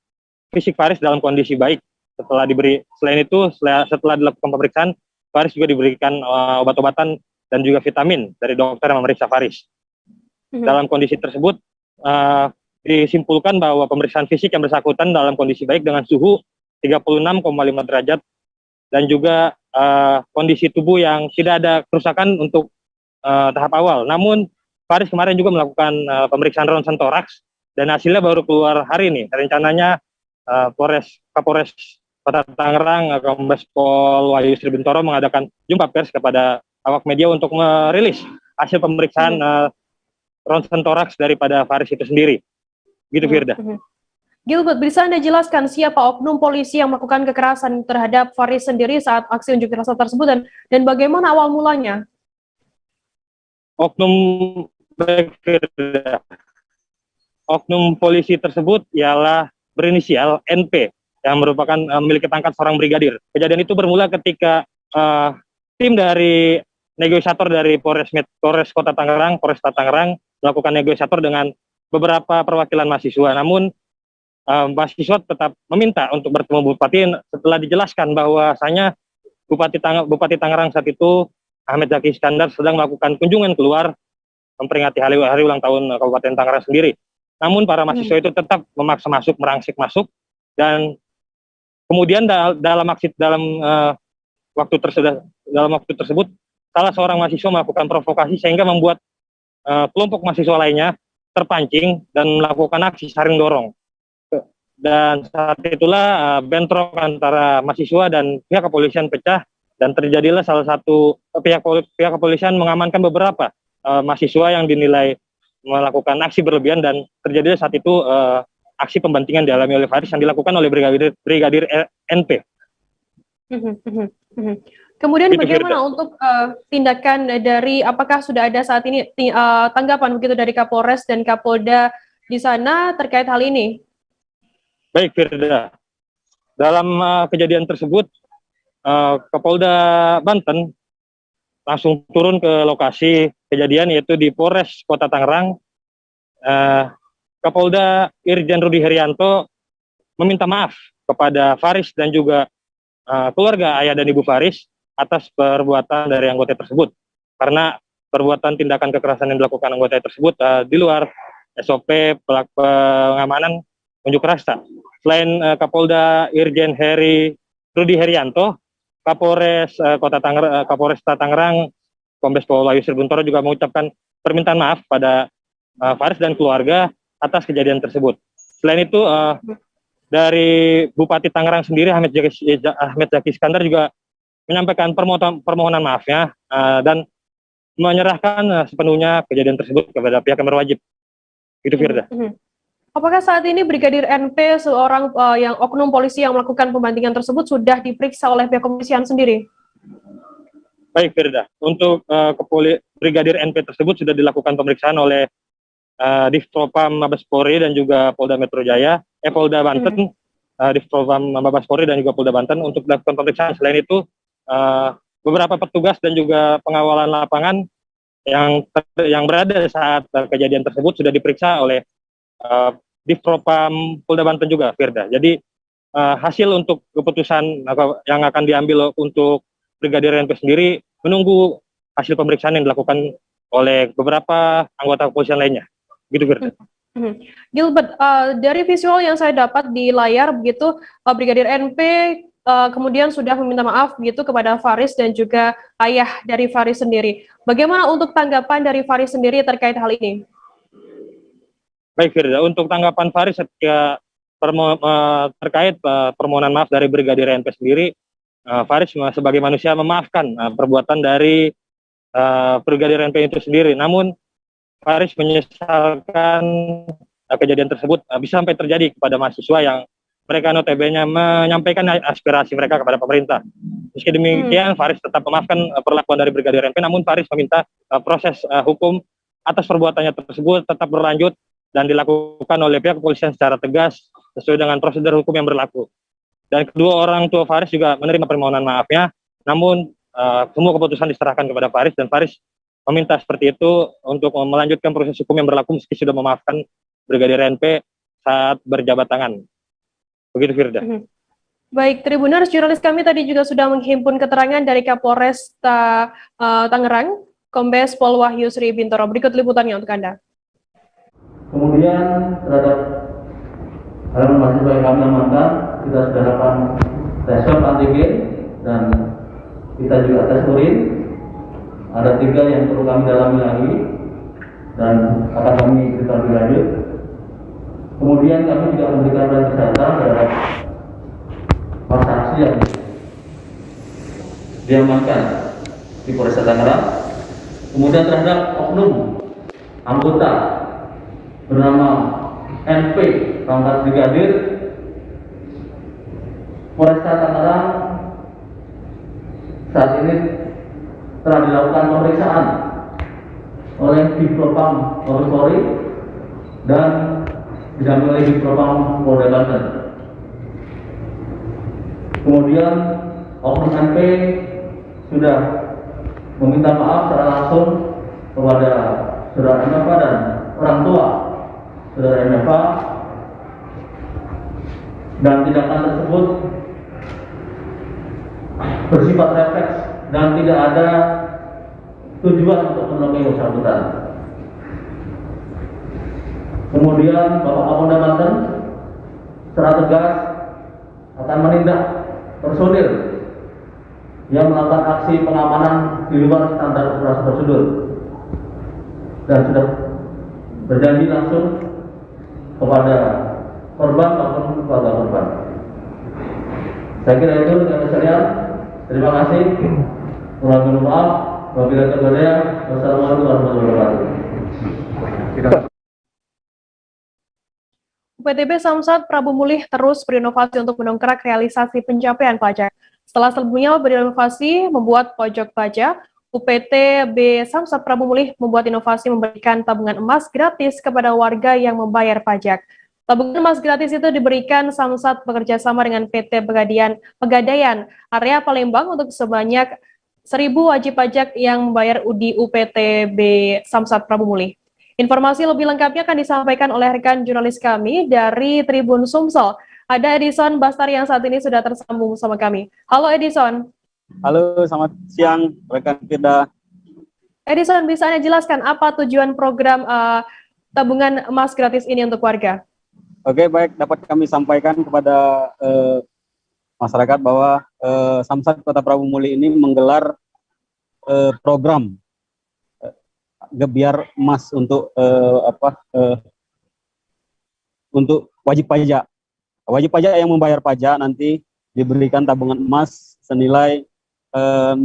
Speaker 6: fisik Faris dalam kondisi baik. Setelah dilakukan pemeriksaan, Faris juga diberikan obat-obatan dan juga vitamin dari dokter yang memeriksa Faris. Dalam kondisi tersebut disimpulkan bahwa pemeriksaan fisik yang bersangkutan dalam kondisi baik dengan suhu 36,5 derajat dan juga kondisi tubuh yang tidak ada kerusakan untuk tahap awal. Namun Faris kemarin juga melakukan pemeriksaan ronsen toraks dan hasilnya baru keluar hari ini. Rencananya Kapolres Kota Tangerang, Kombes Pol Wahyu Sri Bintoro mengadakan jumpa pers kepada awak media untuk merilis hasil pemeriksaan ronsen toraks daripada Faris itu sendiri. Gitu, Firda.
Speaker 1: Gilbert, bisa Anda jelaskan siapa oknum polisi yang melakukan kekerasan terhadap Faris sendiri saat aksi unjuk rasa tersebut dan bagaimana awal mulanya?
Speaker 6: Oknum polisi tersebut ialah berinisial NP yang merupakan memiliki pangkat seorang brigadir. Kejadian itu bermula ketika tim dari negosiator dari Polres Kota Tangerang, Polresta Tangerang melakukan negosiator dengan beberapa perwakilan mahasiswa. Namun mahasiswa tetap meminta untuk bertemu Bupati setelah dijelaskan bahwasanya Bupati Tangerang saat itu Ahmed Zaki Iskandar sedang melakukan kunjungan keluar memperingati hari ulang tahun Kabupaten Tangerang sendiri. Namun para mahasiswa itu tetap memaksa masuk, merangsek masuk, dan kemudian dalam waktu tersebut salah seorang mahasiswa melakukan provokasi sehingga membuat kelompok mahasiswa lainnya terpancing dan melakukan aksi saling dorong. Dan saat itulah bentrok antara mahasiswa dan pihak kepolisian pecah dan terjadilah salah satu pihak kepolisian mengamankan beberapa mahasiswa yang dinilai melakukan aksi berlebihan dan terjadilah saat itu aksi pembantingan dialami oleh Faris yang dilakukan oleh Brigadir NP.
Speaker 1: Kemudian bagaimana untuk tindakan dari, apakah sudah ada saat ini tanggapan begitu dari Kapolres dan Kapolda di sana terkait hal ini?
Speaker 6: Baik, Firda. Dalam kejadian tersebut, Kapolda Banten langsung turun ke lokasi kejadian, yaitu di Polres Kota Tangerang. Kapolda Irjen Rudi Herianto meminta maaf kepada Faris dan juga keluarga ayah dan ibu Faris atas perbuatan dari anggota tersebut, karena perbuatan tindakan kekerasan yang dilakukan anggota tersebut di luar SOP pengamanan unjuk rasa. Selain Kapolda Irjen Rudi Herianto, Kapolres Tangerang, Kombes Pol Wahyu Sri Bintoro juga mengucapkan permintaan maaf pada Faris dan keluarga atas kejadian tersebut. Selain itu, dari Bupati Tangerang sendiri, Ahmed Zaki Iskandar juga menyampaikan permohonan maafnya dan menyerahkan sepenuhnya kejadian tersebut kepada pihak yang berwajib. Gitu Firda.
Speaker 1: Apakah saat ini Brigadir NP, seorang yang oknum polisi yang melakukan pembantingan tersebut, sudah diperiksa oleh pihak kepolisian sendiri?
Speaker 6: Baik Firda, untuk Brigadir NP tersebut sudah dilakukan pemeriksaan oleh Divpropam Mabes Polri dan juga Polda Metro Jaya, Polda Banten, Divpropam Mabes Polri dan juga Polda Banten untuk dilakukan pemeriksaan. Selain itu, beberapa petugas dan juga pengawalan lapangan yang berada saat kejadian tersebut sudah diperiksa oleh Divpropam Polda Banten juga, Firda. Jadi hasil untuk keputusan yang akan diambil untuk Brigadir NP sendiri menunggu hasil pemeriksaan yang dilakukan oleh beberapa anggota kepolisian lainnya. Gitu, Firda.
Speaker 1: Gilbert, dari visual yang saya dapat di layar begitu, Brigadir NP kemudian sudah meminta maaf begitu kepada Faris dan juga ayah dari Faris sendiri. Bagaimana untuk tanggapan dari Faris sendiri terkait hal ini?
Speaker 6: Baik Firda, untuk tanggapan Faris terkait permohonan maaf dari Brigadir NP sendiri, Faris sebagai manusia memaafkan perbuatan dari Brigadir NP itu sendiri. Namun Faris menyesalkan kejadian tersebut bisa sampai terjadi kepada mahasiswa yang mereka notabene menyampaikan aspirasi mereka kepada pemerintah. Meski demikian, Faris tetap memaafkan perlakuan dari Brigadir NP, namun Faris meminta proses hukum atas perbuatannya tersebut tetap berlanjut dan dilakukan oleh pihak kepolisian secara tegas sesuai dengan prosedur hukum yang berlaku. Dan kedua orang tua Faris juga menerima permohonan maafnya, namun semua keputusan diserahkan kepada Faris dan Faris meminta seperti itu untuk melanjutkan proses hukum yang berlaku meski sudah memaafkan Brigadir NP saat berjabat tangan. Begitu Firda.
Speaker 1: Baik, Tribuners, jurnalis kami tadi juga sudah menghimpun keterangan dari Kapolres Tangerang, Kombes Pol Wahyu Sri Bintoro. Berikut liputannya untuk Anda.
Speaker 7: Kemudian terhadap halaman mahasiswa yang kami amankan, kita sudah lakukan tes swab antigen dan kita juga tes urin. Ada 3 yang perlu kami dalami lagi dan akan kami cerita lebih lanjut. Kemudian kami juga memberikan pelayanan kesehatan terhadap saksi yang diamankan di Polres Tangerang. Kemudian terhadap oknum anggota bernama NP pangkat brigadir, Polresta Tangerang saat ini telah dilakukan pemeriksaan oleh Divpropam Mabes Polri dan didampingi oleh Divpropam Polda Banten. Kemudian oknum NP sudah meminta maaf secara langsung kepada saudara NP dan orang tua saudara NP, dan tindakan tersebut bersifat refleks dan tidak ada tujuan untuk menolong bersangkutan. Kemudian Bapak Kapolda Banten secara tegas akan menindak personil yang melakukan aksi pengamanan di luar standar operasi prosedur dan sudah berjanji langsung kepada korban maupun keluarga korban. Saya kira itu dengan sekalian. Terima kasih. Mohon maaf. Wabillahi taufiq. Wassalamualaikum warahmatullahi wabarakatuh.
Speaker 1: UPTB Samsat Prabu Mulih terus berinovasi untuk mendongkrak realisasi pencapaian pajak. Setelah sebelumnya berinovasi membuat pojok pajak, UPTB Samsat Prabu Mulih membuat inovasi memberikan tabungan emas gratis kepada warga yang membayar pajak. Tabungan emas gratis itu diberikan Samsat bekerja sama dengan PT Pegadaian area Palembang untuk sebanyak 1.000 wajib pajak yang membayar di UPTB Samsat Prabu Mulih. Informasi lebih lengkapnya akan disampaikan oleh rekan jurnalis kami dari Tribun Sumsel. Ada Edison Bastari yang saat ini sudah tersambung sama kami. Halo Edison.
Speaker 15: Halo, selamat siang rekan Firda.
Speaker 1: Edison, bisa Anda jelaskan apa tujuan program tabungan emas gratis ini untuk warga?
Speaker 15: Oke, baik, dapat kami sampaikan kepada masyarakat bahwa Samsat Kota Prabu Mulih ini menggelar program gebiar emas untuk untuk wajib pajak. Wajib pajak yang membayar pajak nanti diberikan tabungan emas senilai 60.000.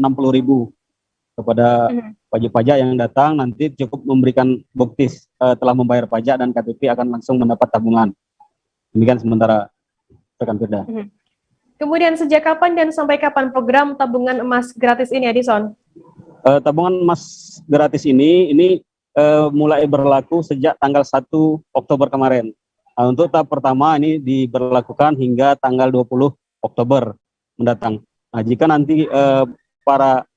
Speaker 15: kepada wajib pajak yang datang nanti cukup memberikan bukti telah membayar pajak dan KTP akan langsung mendapat tabungan. Demikian sementara rekan Firda.
Speaker 1: Kemudian sejak kapan dan sampai kapan program tabungan emas gratis ini, Edison?
Speaker 15: Tabungan emas gratis ini mulai berlaku sejak tanggal 1 Oktober kemarin. Untuk tahap pertama ini diberlakukan hingga tanggal 20 Oktober mendatang. Nah, jika nanti para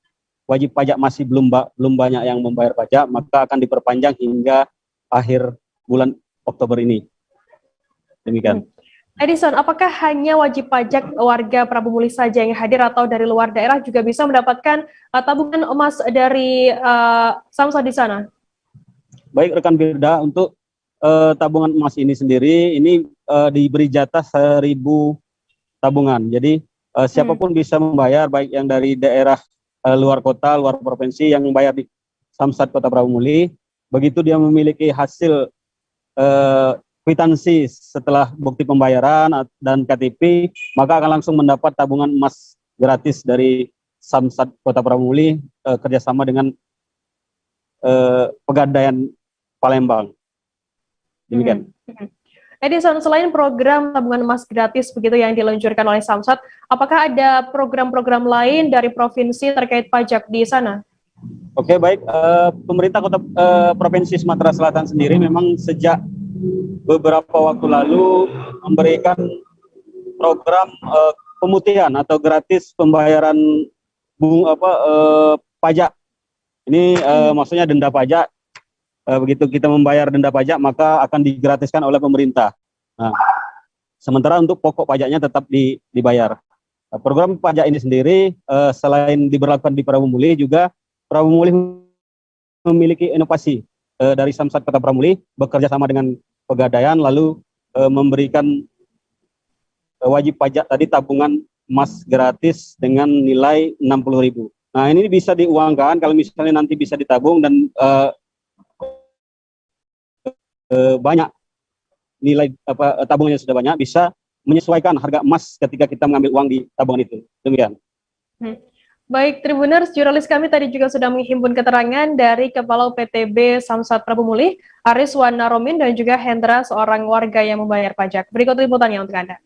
Speaker 15: wajib pajak masih belum banyak yang membayar pajak, maka akan diperpanjang hingga akhir bulan Oktober ini. Demikian.
Speaker 1: Edison, apakah hanya wajib pajak warga Prabu Muli saja yang hadir atau dari luar daerah juga bisa mendapatkan tabungan emas dari Samsat di sana?
Speaker 15: Baik rekan Firda, untuk tabungan emas ini sendiri ini diberi jatah 1.000 tabungan. Jadi siapapun bisa membayar, baik yang dari daerah luar kota, luar provinsi yang membayar di Samsat Kota Prabu Muli. Begitu dia memiliki hasil kwitansi setelah bukti pembayaran dan KTP, maka akan langsung mendapat tabungan emas gratis dari Samsat Kota Prabu Muli kerjasama dengan Pegadaian Palembang. Demikian.
Speaker 1: Edison, selain program tabungan emas gratis begitu yang diluncurkan oleh Samsat, apakah ada program-program lain dari provinsi terkait pajak di sana?
Speaker 15: Oke, baik. Pemerintah Provinsi Sumatera Selatan sendiri memang sejak beberapa waktu lalu memberikan program pemutihan atau gratis pembayaran pajak. Ini maksudnya denda pajak. Begitu kita membayar denda pajak maka akan digratiskan oleh pemerintah. Nah, sementara untuk pokok pajaknya tetap dibayar. Program pajak ini sendiri selain diberlakukan di Prabu Muli, juga Prabu Muli memiliki inovasi dari Samsat Kota Prabu Muli bekerja sama dengan Pegadaian lalu memberikan wajib pajak tadi tabungan emas gratis dengan nilai 60.000. Nah, ini bisa diuangkan kalau misalnya nanti bisa ditabung dan banyak nilai tabungannya sudah banyak, bisa menyesuaikan harga emas ketika kita mengambil uang di tabungan itu. Demikian.
Speaker 1: Baik, Tribuners, jurnalis kami tadi juga sudah menghimpun keterangan dari Kepala UPTB Samsat Prabu Muli, Aris Wanaromin, dan juga Hendra, seorang warga yang membayar pajak. Berikut liputannya untuk Anda.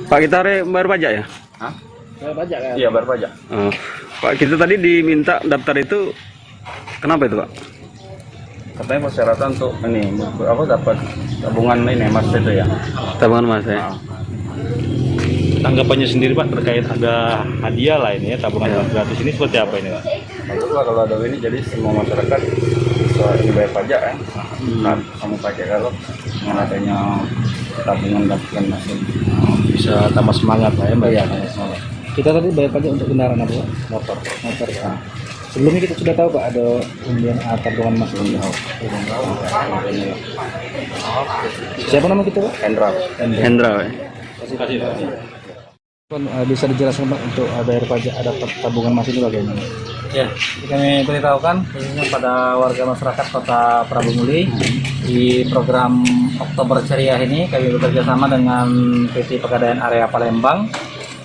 Speaker 22: Pak, kita bayar pajak ya?
Speaker 21: Hah?
Speaker 22: Bayar pajak kan?
Speaker 21: Iya, bayar pajak.
Speaker 22: Pak, kita tadi diminta daftar itu, kenapa itu Pak?
Speaker 21: Katanya persyaratan untuk ini, dapat tabungan ini emas itu ya.
Speaker 22: Tabungan emas ya.
Speaker 16: Tanggapannya sendiri Pak terkait ada hadiah lah ini ya, tabungan gratis ini seperti apa ini Pak?
Speaker 21: Bagus lah kalau ada ini, jadi semua masyarakat bisa ini bayar pajak kan. Kamu pajak kalau dengan adanya tabungan dapatkan masing
Speaker 16: bisa tambah semangat lah ya Mbak.
Speaker 21: Iya, tambah semangat.
Speaker 16: Kita tadi bayar pajak untuk kendaraan apa Pak?
Speaker 21: Motor.
Speaker 16: Pak. Sebelumnya kita sudah tahu Pak ada undian tabungan emas. Siapa nama kita Pak?
Speaker 21: Hendra.
Speaker 22: Hendra.
Speaker 16: Terima kasih Pak. Bisa dijelaskan Pak untuk bayar pajak ada tabungan emas ini bagaimana?
Speaker 17: Ya, kami beritahukan khususnya pada warga masyarakat Kota Prabu Muli di program Oktober Ceria ini kami bekerja sama dengan PT Pegadaian Area Palembang.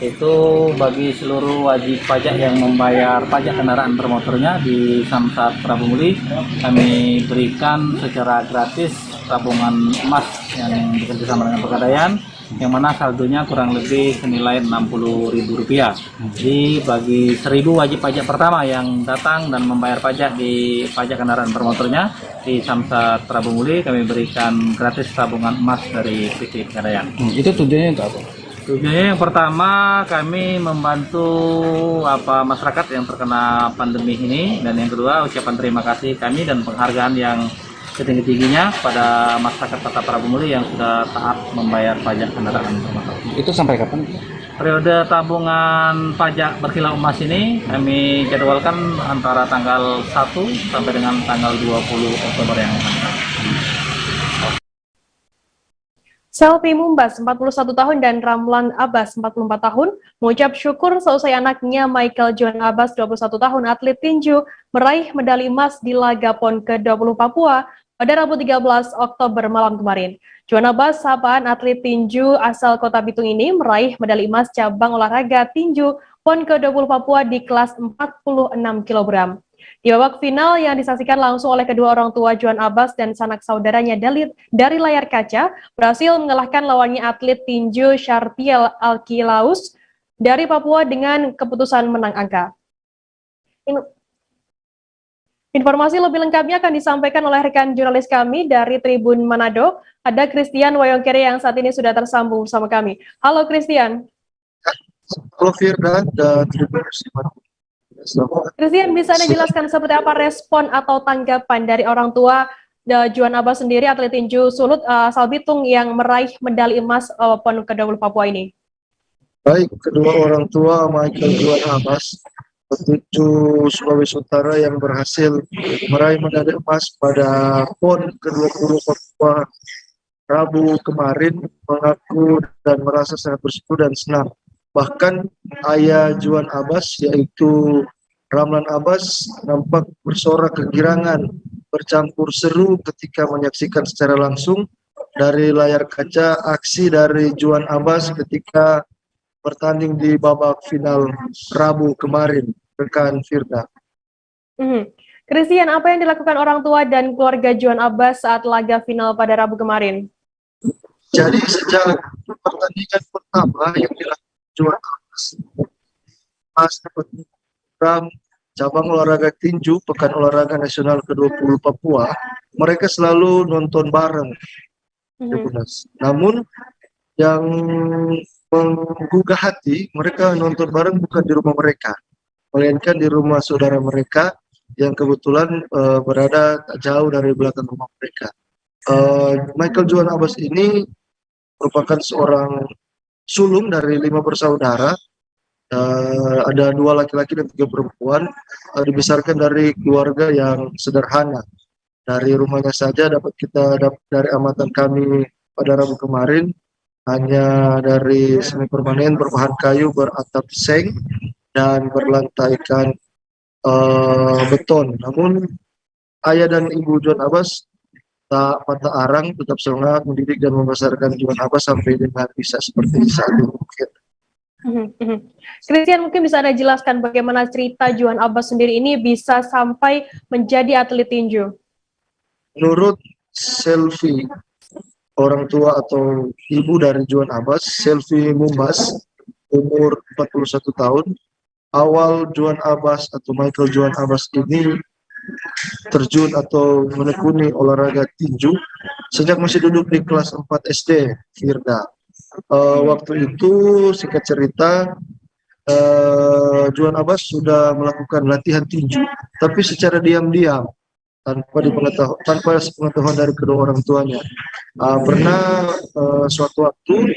Speaker 17: Itu bagi seluruh wajib pajak yang membayar pajak kendaraan bermotornya di Samsat Prabu Muli, kami berikan secara gratis tabungan emas yang bekerja sama dengan Pegadaian, yang mana saldonya kurang lebih senilai Rp60.000. Jadi bagi 1.000 wajib pajak pertama yang datang dan membayar pajak di pajak kendaraan bermotornya di Samsat Prabu Muli, kami berikan gratis tabungan emas dari PT Pegadaian.
Speaker 16: Itu tujuannya untuk apa?
Speaker 17: Tujuannya yang pertama kami membantu masyarakat yang terkena pandemi ini, dan yang kedua ucapan terima kasih kami dan penghargaan yang setinggi-tingginya pada masyarakat Kota Prabu Muli yang sudah taat membayar pajak kendaraan bermotor.
Speaker 16: Itu sampai kapan?
Speaker 17: Periode tabungan pajak berkilau emas ini kami jadwalkan antara tanggal 1 sampai dengan tanggal 20 Oktober yang akan datang.
Speaker 1: Selvi Mumbas, 41 tahun, dan Ramlan Abbas, 44 tahun, mengucap syukur seusai anaknya Michael John Abbas, 21 tahun, atlet tinju, meraih medali emas di laga PON ke-20 Papua pada Rabu 13 Oktober malam kemarin. Juan Abbas, sapaan atlet tinju asal Kota Bitung ini meraih medali emas cabang olahraga tinju PON ke-20 Papua di kelas 46 kg. Di babak final yang disaksikan langsung oleh kedua orang tua Juan Abbas dan sanak saudaranya dari layar kaca, berhasil mengalahkan lawannya atlet tinju Syartiel Alkilaus dari Papua dengan keputusan menang angka. Informasi lebih lengkapnya akan disampaikan oleh rekan jurnalis kami dari Tribun Manado. Ada Christian Wayongkere yang saat ini sudah tersambung bersama kami. Halo Christian.
Speaker 19: Halo Firda dan Tribun Manado.
Speaker 1: Christian, bisa Anda jelaskan seperti apa respon atau tanggapan dari orang tua Juan Abbas sendiri, atlet tinju Sulut asal Bitung yang meraih medali emas PON ke-20 Papua ini?
Speaker 19: Baik, kedua orang tua Michael Juan Abbas, petinju Sulawesi Utara yang berhasil meraih medali emas pada PON ke-20 Papua Rabu kemarin, mengaku dan merasa sangat bersyukur dan senang. Bahkan ayah Juan Abbas, yaitu Ramlan Abbas, nampak bersorak kegirangan, bercampur seru ketika menyaksikan secara langsung dari layar kaca aksi dari Juan Abbas ketika bertanding di babak final Rabu kemarin, rekan Firda.
Speaker 1: Christian, apa yang dilakukan orang tua dan keluarga Juan Abbas saat laga final pada Rabu kemarin?
Speaker 19: Jadi sejak pertandingan pertama yang dilakukan Juan Abbas pas program cabang olahraga tinju Pekan Olahraga Nasional ke-20 Papua, mereka selalu nonton bareng. Namun yang menggugah hati, mereka nonton bareng bukan di rumah mereka, melainkan di rumah saudara mereka yang kebetulan berada tak jauh dari belakang rumah mereka. Michael Juan Abbas ini merupakan seorang sulung dari 5 bersaudara, ada 2 laki-laki dan 3 perempuan, dibesarkan dari keluarga yang sederhana. Dari rumahnya saja dari amatan kami pada Rabu kemarin, hanya dari semi permanen berbahan kayu beratap seng dan berlantaikan beton. Namun ayah dan ibu Juan Abbas tak patah arang, tetap semangat mendidik dan membesarkan Juan Abbas sampai dengan bisa seperti saat ini.
Speaker 1: Christian, mungkin bisa Anda jelaskan bagaimana cerita Juan Abbas sendiri ini bisa sampai menjadi atlet tinju?
Speaker 19: Menurut Selvi, orang tua atau ibu dari Juan Abbas, Selvi Mumbas, umur 41 tahun, awal Juan Abbas atau Michael Juan Abbas ini terjun atau menekuni olahraga tinju sejak masih duduk di kelas 4 SD, Firda. Waktu itu, singkat cerita, Juan Abbas sudah melakukan latihan tinju, tapi secara diam-diam, tanpa sepengetahuan dari kedua orang tuanya. Pernah suatu waktu,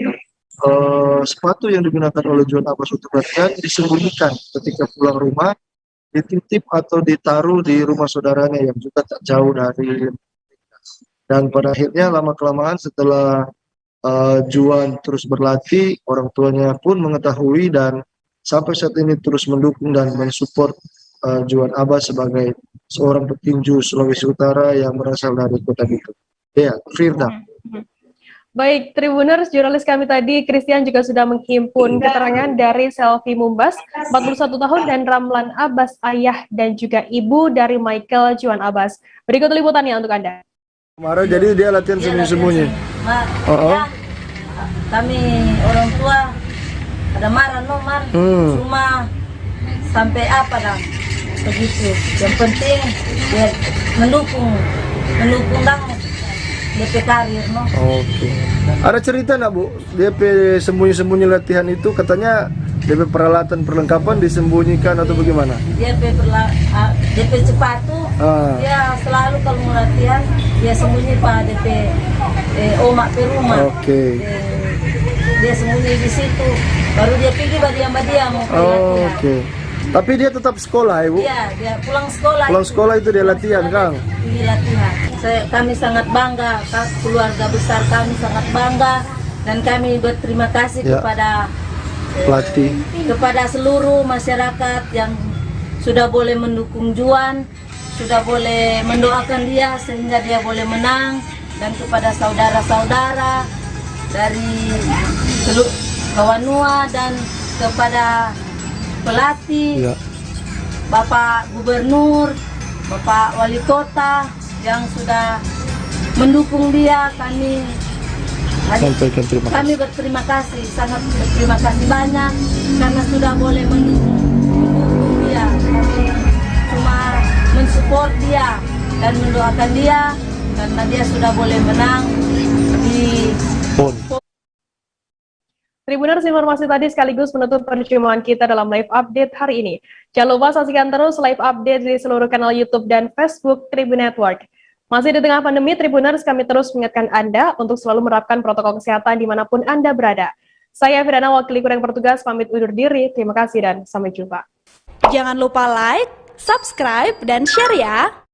Speaker 19: sepatu yang digunakan oleh Juan Abbas untuk latihan disembunyikan ketika pulang rumah, dititip atau ditaruh di rumah saudaranya yang juga tak jauh dari. Dan pada akhirnya lama-kelamaan setelah Juan terus berlatih, orang tuanya pun mengetahui dan sampai saat ini terus mendukung dan mensupport Juan Abbas sebagai seorang petinju Sulawesi Utara yang berasal dari Kota Bitung. Ya, Firda.
Speaker 1: Baik, Tribuners, jurnalis kami tadi, Christian juga sudah menghimpun keterangan dari Selvi Mumbas, 41 tahun, dan Ramlan Abbas, ayah dan juga ibu dari Michael Juan Abbas. Berikut liputannya untuk Anda.
Speaker 19: Kemarin jadi dia latihan sembunyi-sembunyi.
Speaker 20: Kami orang tua ada marah cuma sampai apa dah begitu. Yang penting dia mendukung dan DP karir
Speaker 19: Oke. Ada cerita nggak Bu? DP sembunyi-sembunyi latihan itu katanya DP peralatan perlengkapan disembunyikan atau bagaimana?
Speaker 20: DP sepatu dia selalu kalau mau latihan dia sembunyi Pak DP omak ke rumah.
Speaker 19: Oke.
Speaker 20: Dia sembunyi di situ, baru dia pergi badiam-badiam mau latihan.
Speaker 19: Oke. Tapi dia tetap sekolah, Ibu?
Speaker 20: Iya, dia pulang sekolah.
Speaker 19: Pulang sekolah itu dia latihan, Kang?
Speaker 20: Pergi latihan. Kami sangat bangga, keluarga besar kami sangat bangga, dan kami berterima kasih kepada
Speaker 19: pelatih,
Speaker 20: kepada seluruh masyarakat yang sudah boleh mendukung Juan sudah boleh mendoakan dia sehingga dia boleh menang, dan kepada saudara-saudara dari seluruh Kawanua dan kepada pelatih, Bapak Gubernur, Bapak Wali Kota yang sudah mendukung dia, kami berterima kasih, sangat berterima kasih banyak karena sudah boleh mendukung dia. Kami cuma mensupport dia dan mendoakan dia karena dia sudah boleh menang di
Speaker 1: Tribuners, informasi tadi sekaligus menutup perjumpaan kita dalam live update hari ini. Jangan lupa saksikan terus live update di seluruh kanal YouTube dan Facebook Tribun Network. Masih di tengah pandemi, Tribuners, kami terus mengingatkan Anda untuk selalu menerapkan protokol kesehatan dimanapun Anda berada. Saya Firana, wakil kurang bertugas, pamit undur diri. Terima kasih dan sampai jumpa.
Speaker 2: Jangan lupa like, subscribe, dan share ya!